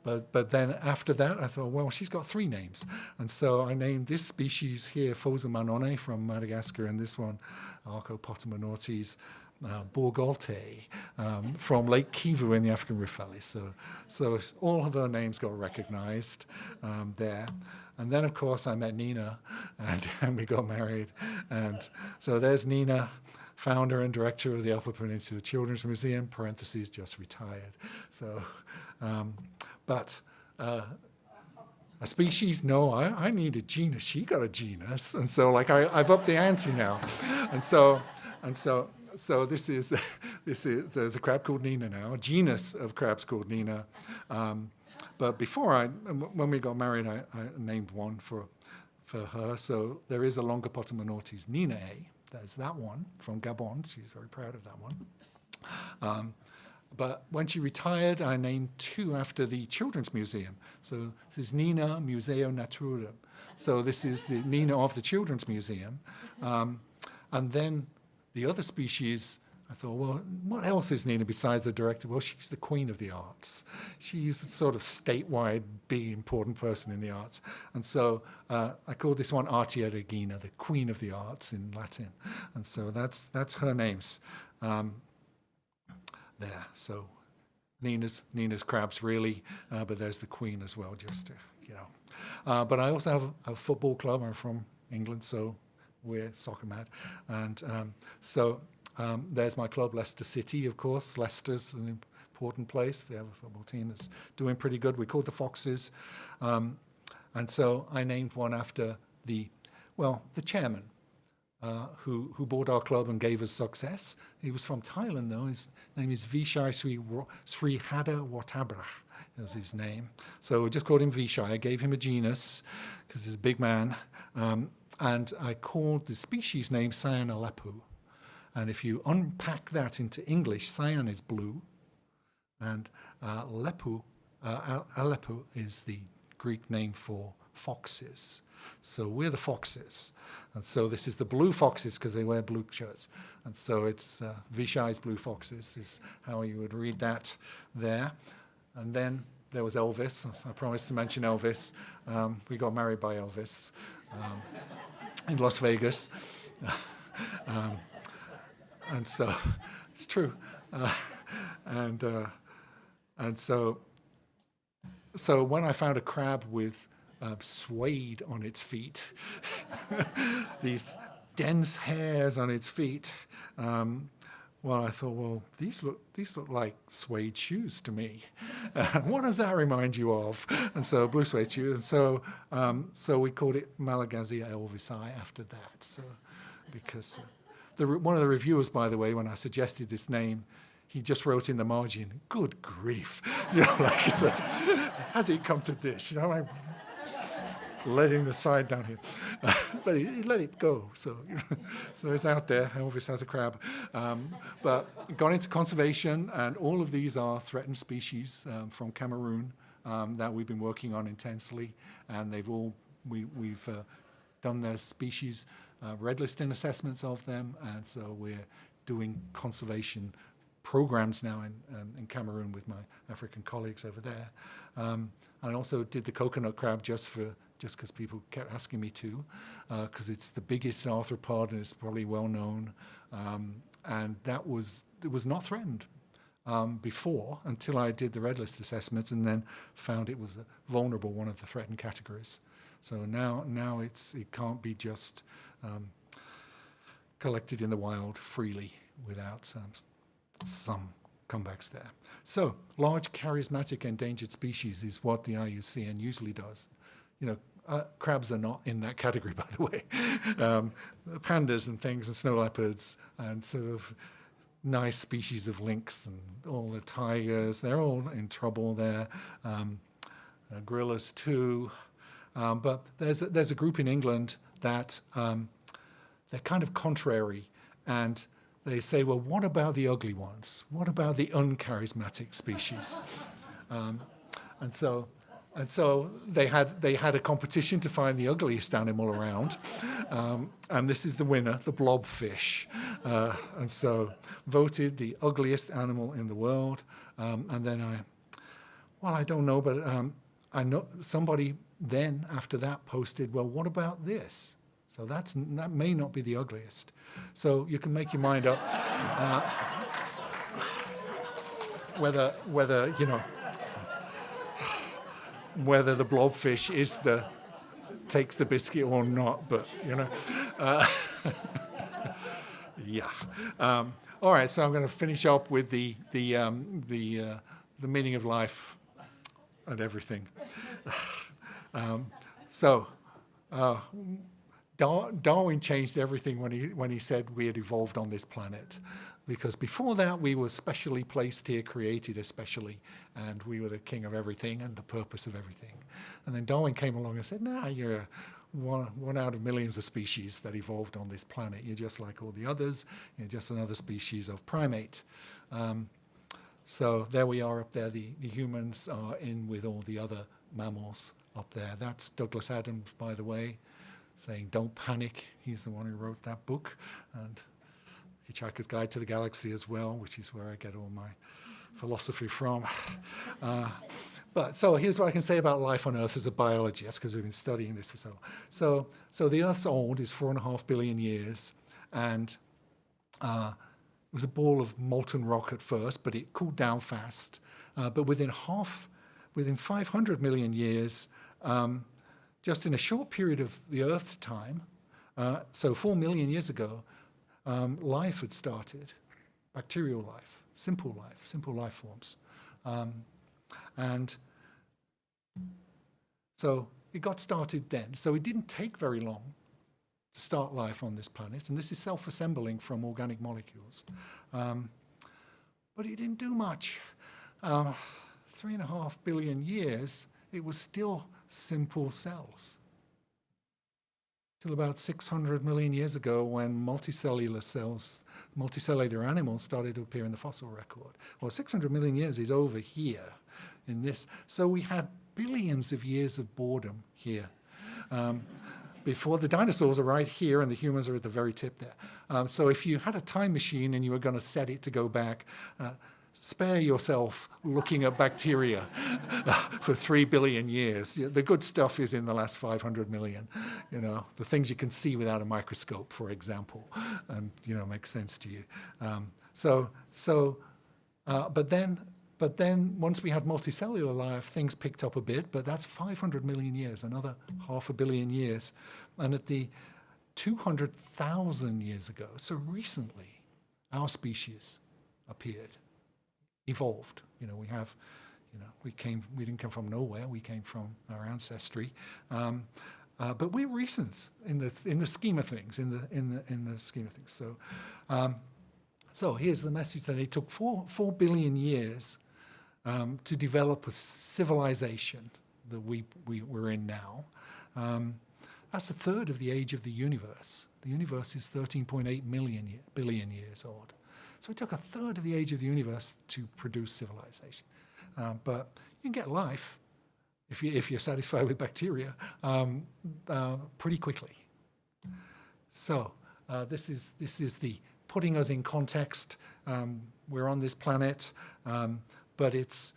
But then after that, I thought, well, she's got 3 names. And so I named this species here, Fosa manone from Madagascar, and this one, Archopotamenotes Bourgalte, from Lake Kivu in the African Rift Valley. So all of her names got recognized there. And then, of course, I met Nina, and we got married. And so there's Nina, founder and director of the Upper Peninsula Children's Museum, parentheses, just retired. So, but a species, no, I need a genus. She got a genus. And so, I've upped the ante now. And so this is there's a crab called Nina now, a genus of crabs called Nina. But before when we got married, I named one for her. So there is a Longopotamenotes ninae. There's that one from Gabon. She's very proud of that one. But when she retired, I named 2 after the Children's Museum. So this is Nina Museo Naturarum. So this is the Nina of the Children's Museum. And then the other species, I thought, well, what else is Nina besides the director? Well, she's the queen of the arts. She's a sort of statewide, big, important person in the arts. And so I called this one Artia Regina, the queen of the arts in Latin. And so that's her names there. So Nina's crabs, really, but there's the queen as well, just to, you know. But I also have a football club. I'm from England, so we're soccer mad. And there's my club, Leicester City, of course. Leicester's an important place. They have a football team that's doing pretty good. We're called the Foxes. And so I named one after the chairman, who bought our club and gave us success. He was from Thailand, though. His name is Vishai Sri Hada Watabra, is his name. So we just called him Vishai. I gave him a genus because he's a big man. And I called the species name Cyan Aleppo. And if you unpack that into English, cyan is blue, and Aleppo is the Greek name for foxes. So we're the foxes. And so this is the blue foxes because they wear blue shirts. And so it's Vishai's blue foxes is how you would read that there. And then there was Elvis. I promised to mention Elvis. We got married by Elvis in Las Vegas. And so it's true. And so when I found a crab with suede on its feet, these dense hairs on its feet, I thought, these look like suede shoes to me. What does that remind you of? And so blue suede shoes. And so we called it Malagasy elvisi after that. So because one of the reviewers, by the way, when I suggested this name, he just wrote in the margin, "Good grief," you know, like he said, "Has it come to this?" You know, I'm letting the side down here, but he let it go. So, you know, so it's out there. Elvis has a crab, but got into conservation, and all of these are threatened species from Cameroon that we've been working on intensely, and we've done their species red listing assessments of them, and so we're doing conservation programs now in Cameroon with my African colleagues over there. I also did the coconut crab just because people kept asking me to, because it's the biggest arthropod and it's probably well known, and it was not threatened before until I did the red list assessments and then found it was a vulnerable, one of the threatened categories. So now it can't be just collected in the wild freely without some comebacks there. So large charismatic endangered species is what the IUCN usually does. You know, crabs are not in that category, by the way. Pandas and things and snow leopards and sort of nice species of lynx and all the tigers, they're all in trouble there. Gorillas too. But there's a group in England that they're kind of contrary, and they say, well, what about the ugly ones? What about the uncharismatic species? And so they had a competition to find the ugliest animal around, and this is the winner, the blobfish. And so voted the ugliest animal in the world. And then I don't know, but I know somebody then after that posted, well, what about this? So that may not be the ugliest. So you can make your mind up whether you know whether the blobfish takes the biscuit or not. But you know, yeah. All right. So I'm going to finish up with the meaning of life and everything. Darwin changed everything when he said we had evolved on this planet, because before that we were specially placed here, created especially, and we were the king of everything and the purpose of everything. And then Darwin came along and said, "Nah, you're one out of millions of species that evolved on this planet. You're just like all the others. You're just another species of primate." So there we are up there. The humans are in with all the other mammals up there. That's Douglas Adams, by the way, saying don't panic. He's the one who wrote that book, and Hitchhiker's Guide to the Galaxy as well, which is where I get all my philosophy from. But so here's what I can say about life on Earth as a biologist, because we've been studying this for so. So the Earth's old, is 4.5 billion years, and It was a ball of molten rock at first, but it cooled down fast. But within 500 million years, just in a short period of the Earth's time, so 4 million years ago, life had started, bacterial life, simple life forms. And so it got started then. So it didn't take very long to start life on this planet, and this is self-assembling from organic molecules. But it didn't do much. 3.5 billion years, it was still simple cells. Till about 600 million years ago, when multicellular cells, multicellular animals started to appear in the fossil record. Well, 600 million years is over here in this. So we had billions of years of boredom here. Before the dinosaurs are right here and the humans are at the very tip there. So if you had a time machine and you were going to set it to go back, spare yourself looking at bacteria for 3 billion years. The good stuff is in the last 500 million, the things you can see without a microscope, for example, and, makes sense to you. But then once we had multicellular life, things picked up a bit, but that's 500 million years, another 500 million years. And at the 200,000 years ago, so recently, our species appeared, evolved. We didn't come from nowhere. We came from our ancestry, but we're recent in the scheme of things. So here's the message that it took 4 billion years to develop a civilization that we're in now. That's a third of the age of the universe. The universe is 13.8 billion years old. So it took a third of the age of the universe to produce civilization. But you can get life, if you're satisfied with bacteria, pretty quickly. So this is the putting us in context. We're on this planet, but it's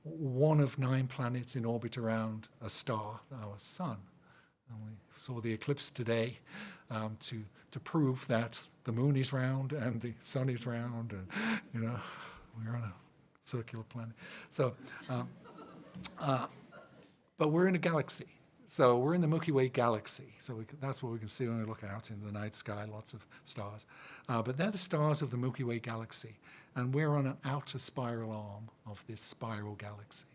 one of 9 planets in orbit around a star, our sun. And we saw the eclipse today to prove that the moon is round and the sun is round, and we're on a circular planet. So, but we're in a galaxy. So we're in the Milky Way galaxy. So that's what we can see when we look out in the night sky, lots of stars. But they're the stars of the Milky Way galaxy, and we're on an outer spiral arm of this spiral galaxy.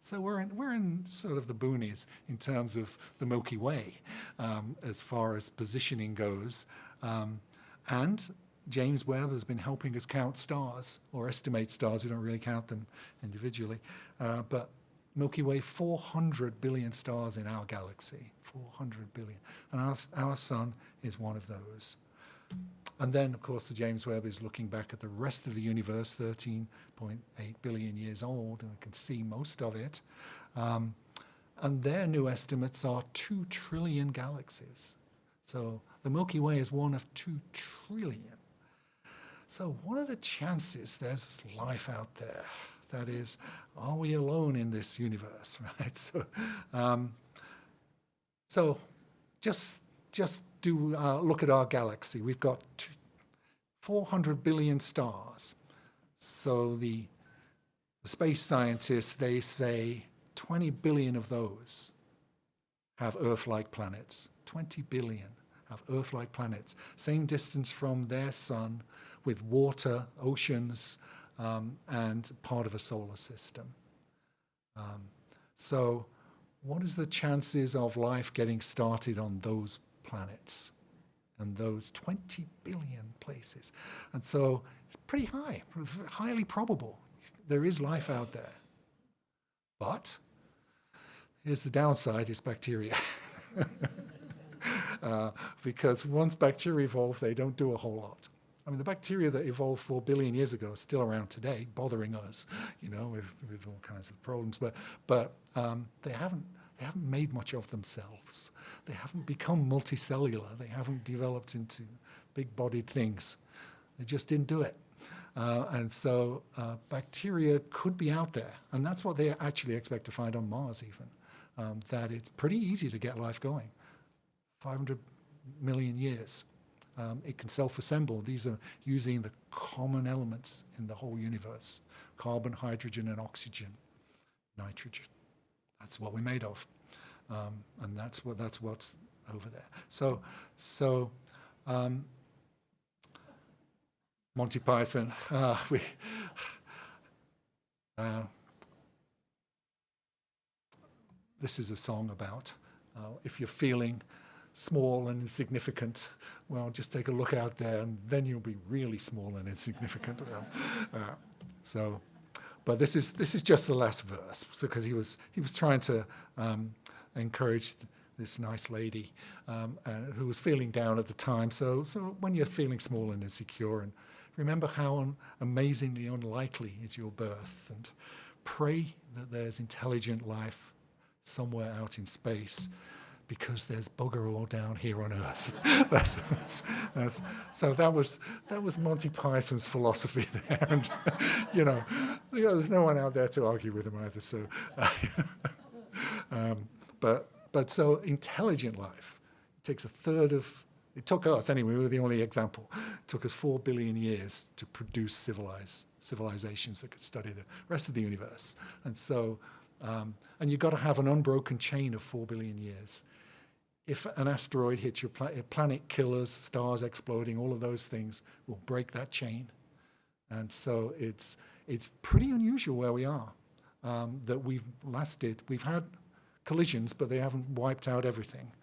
So we're in sort of the boonies in terms of the Milky Way as far as positioning goes. And James Webb has been helping us count stars, or estimate stars. We don't really count them individually. But Milky Way, 400 billion stars in our galaxy, 400 billion. And our sun is one of those. And then, of course, the James Webb is looking back at the rest of the universe, 13.8 billion years old, and we can see most of it. And their new estimates are 2 trillion galaxies. So the Milky Way is one of 2 trillion. So what are the chances there's life out there? That is, are we alone in this universe, right? So just do look at our galaxy. We've got 400 billion stars. So the space scientists, they say 20 billion of those have Earth-like planets. 20 billion have Earth-like planets. Same distance from their sun, with water, oceans, and part of a solar system. So what is the chances of life getting started on those planets and those 20 billion places? And so it's pretty high, it's highly probable there is life out there. But here's the downside, it's bacteria. Because once bacteria evolve, they don't do a whole lot. I mean, the bacteria that evolved 4 billion years ago are still around today, bothering us, with all kinds of problems. But they haven't made much of themselves. They haven't become multicellular. They haven't developed into big-bodied things. They just didn't do it. And so bacteria could be out there, and that's what they actually expect to find on Mars even, that it's pretty easy to get life going. 500 million years. it can self-assemble. These are using the common elements in the whole universe: carbon, hydrogen, and oxygen, nitrogen. That's what we're made of, and that's what's over there. So Monty Python. This is a song about if you're feeling small and insignificant, well, just take a look out there, and then you'll be really small and insignificant. But this is just the last verse, because he was trying to encourage this nice lady who was feeling down at the time. So when you're feeling small and insecure, and remember how amazingly unlikely is your birth, and pray that there's intelligent life somewhere out in space, because there's bugger all down here on Earth. So that was Monty Python's philosophy there, and there's no one out there to argue with him either. So, but so intelligent life, it takes a third of. It took us anyway. We were the only example. It took us 4 billion years to produce civilizations that could study the rest of the universe, and so. And you've got to have an unbroken chain of 4 billion years. If an asteroid hits your planet killers, stars exploding, all of those things will break that chain. And so it's pretty unusual where we are, that we've lasted. We've had collisions, but they haven't wiped out everything.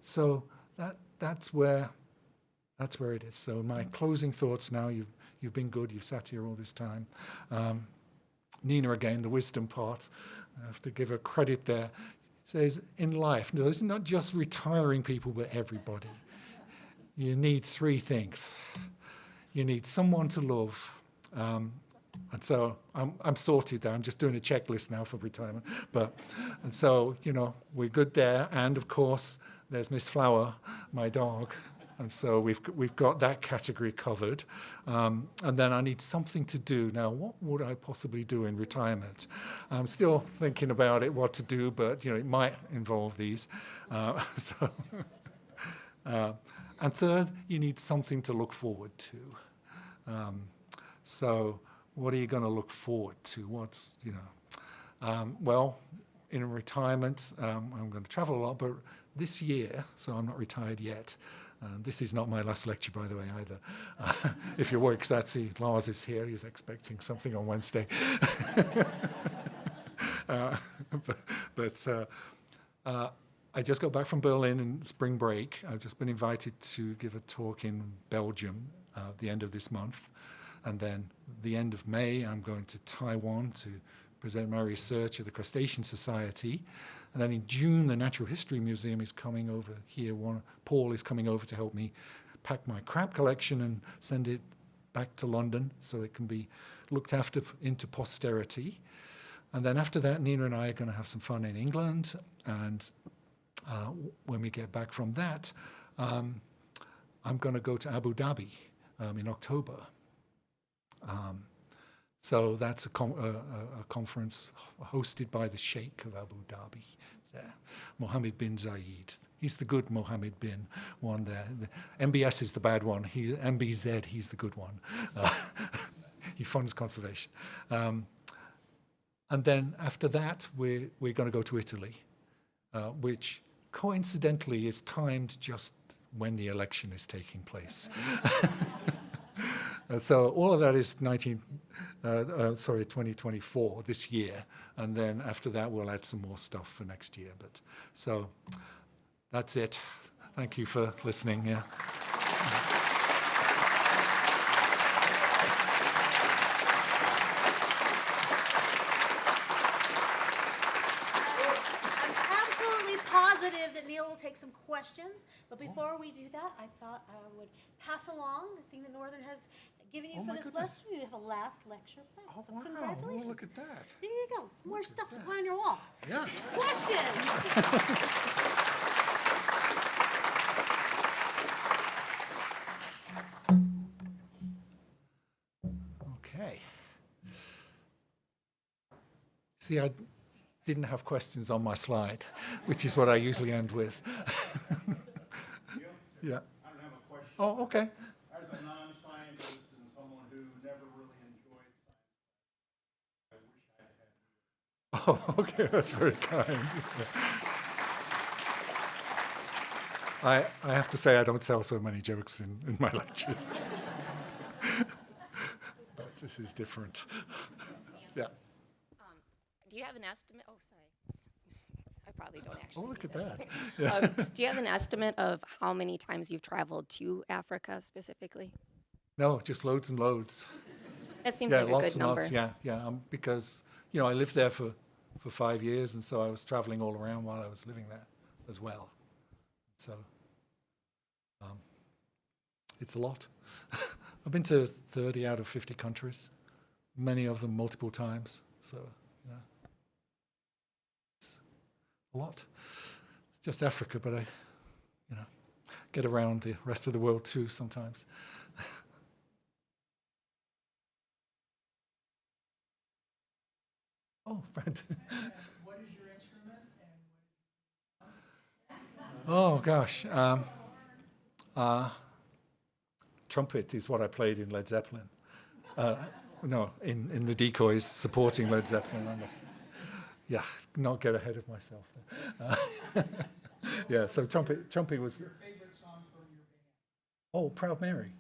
So that's where it is. So my closing thoughts now. You've been good. You've sat here all this time. Nina, again, the wisdom part, I have to give her credit there, says in life, there's not just retiring people, but everybody. You need 3 things. You need someone to love. And so I'm sorted there. I'm just doing a checklist now for retirement. And so, we're good there. And, of course, there's Miss Flower, my dog. And so we've got that category covered. And then I need something to do. Now, what would I possibly do in retirement? I'm still thinking about it, what to do, but it might involve these. And third, you need something to look forward to. So what are you going to look forward to? Well, in retirement, I'm going to travel a lot, but this year, so I'm not retired yet. This is not my last lecture, by the way, either. If you work, because I see Lars is here. He's expecting something on Wednesday. I just got back from Berlin in spring break. I've just been invited to give a talk in Belgium at the end of this month. And then the end of May, I'm going to Taiwan to present my research at the Crustacean Society. And then in June, the Natural History Museum is coming over here. Paul is coming over to help me pack my crab collection and send it back to London so it can be looked after into posterity. And then after that, Nina and I are going to have some fun in England. And when we get back from that, I'm going to go to Abu Dhabi in October. So that's a conference hosted by the Sheikh of Abu Dhabi there, Mohammed bin Zayed. He's the good Mohammed bin one there. The MBS is the bad one. MBZ, he's the good one. He funds conservation. And then after that, we're going to go to Italy, which coincidentally is timed just when the election is taking place. So all of that is 2024, this year. And then after that, we'll add some more stuff for next year. So that's it. Thank you for listening. Yeah. That Neil will take some questions, but before we do that, I thought I would pass along the thing that Northern has given you for this lesson. You have a last lecture plan. So wow. Congratulations. Oh, look at that. There you go. More stuff to put on your wall. Yeah. Questions? Okay. See, I didn't have questions on my slide, which is what I usually end with. Yeah. I don't have a question. Oh, okay. As a non-scientist and someone who never really enjoyed science, I wish I had. Oh, okay. That's very kind. I have to say I don't tell so many jokes in my lectures. But this is different. Yeah. Do you have an estimate? Oh, sorry. I probably don't actually. Oh, look at need that. this. Do you have an estimate of how many times you've traveled to Africa specifically? No, just loads and loads. That seems Yeah, like a lots good and number. lots. Yeah. Because I lived there for 5 years, and so I was traveling all around while I was living there as well. So it's a lot. I've been to 30 out of 50 countries, many of them multiple times. So it's a lot. It's just Africa, but I get around the rest of the world too sometimes. Oh, Brent. What is your instrument? Oh, gosh. Trumpet is what I played in Led Zeppelin. No, in the decoys supporting Led Zeppelin. I must, not get ahead of myself. Yeah, so trumpet was. Your favorite song from your band? Oh, Proud Mary.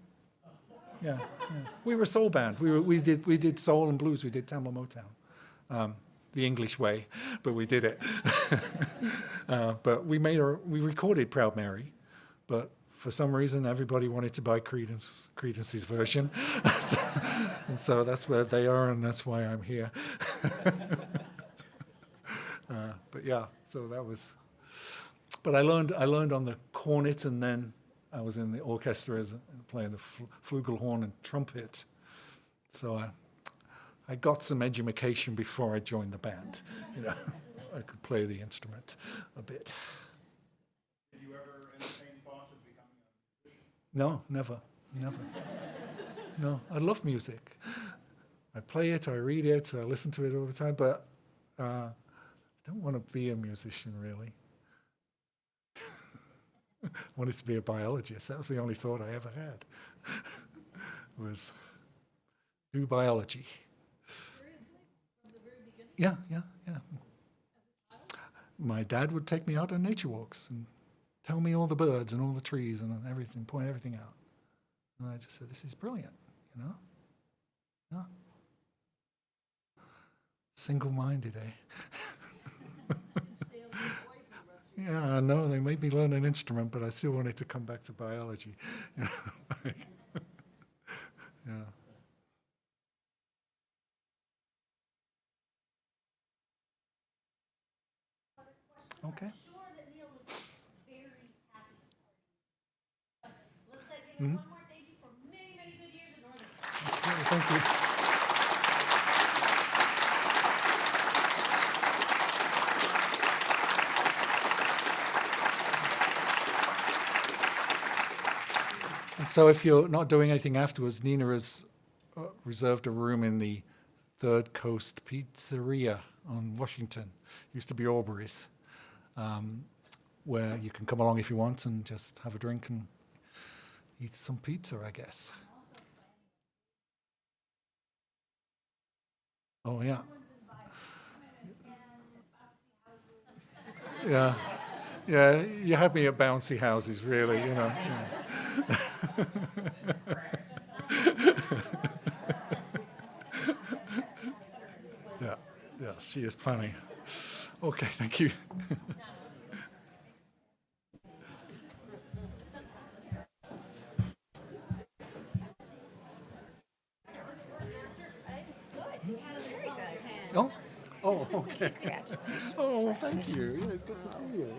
Yeah. We were a soul band. We did soul and blues. We did Tamla Motown, the English way, but we did it. But we recorded Proud Mary, but for some reason everybody wanted to buy Credence's version, and so that's where they are, and that's why I'm here. But yeah, so that was. But I learned on the cornet, and then I was in the orchestra playing the flugelhorn and trumpet. So I got some education before I joined the band. I could play the instrument a bit. Did you ever entertain thoughts of becoming a musician? No, never. No, I love music. I play it, I read it, I listen to it all the time, but I don't want to be a musician, really. I wanted to be a biologist. That was the only thought I ever had, was do biology. Seriously? From the very beginning? Yeah. As a child? My dad would take me out on nature walks and tell me all the birds and all the trees and everything, point everything out. And I just said, this is brilliant, Yeah. Single-minded, eh? Didn't stay a little boy for the rest of your Yeah, I know, they made me learn an instrument, but I still wanted to come back to biology. Yeah. Okay. I'm sure that Neil would be very happy to tell you. Let's give him one more thank you for many, many good years in Northern. Thank you. And so if you're not doing anything afterwards, Nina has reserved a room in the Third Coast Pizzeria on Washington. Used to be Aubrey's, where you can come along if you want and just have a drink and eat some pizza, I guess. Oh, yeah. Yeah, you had me at bouncy houses, really, Yeah. Yeah, she is planning. Okay, thank you. Very good. Oh, okay. Congratulations. Oh, thank you. Yeah, it's good to see you.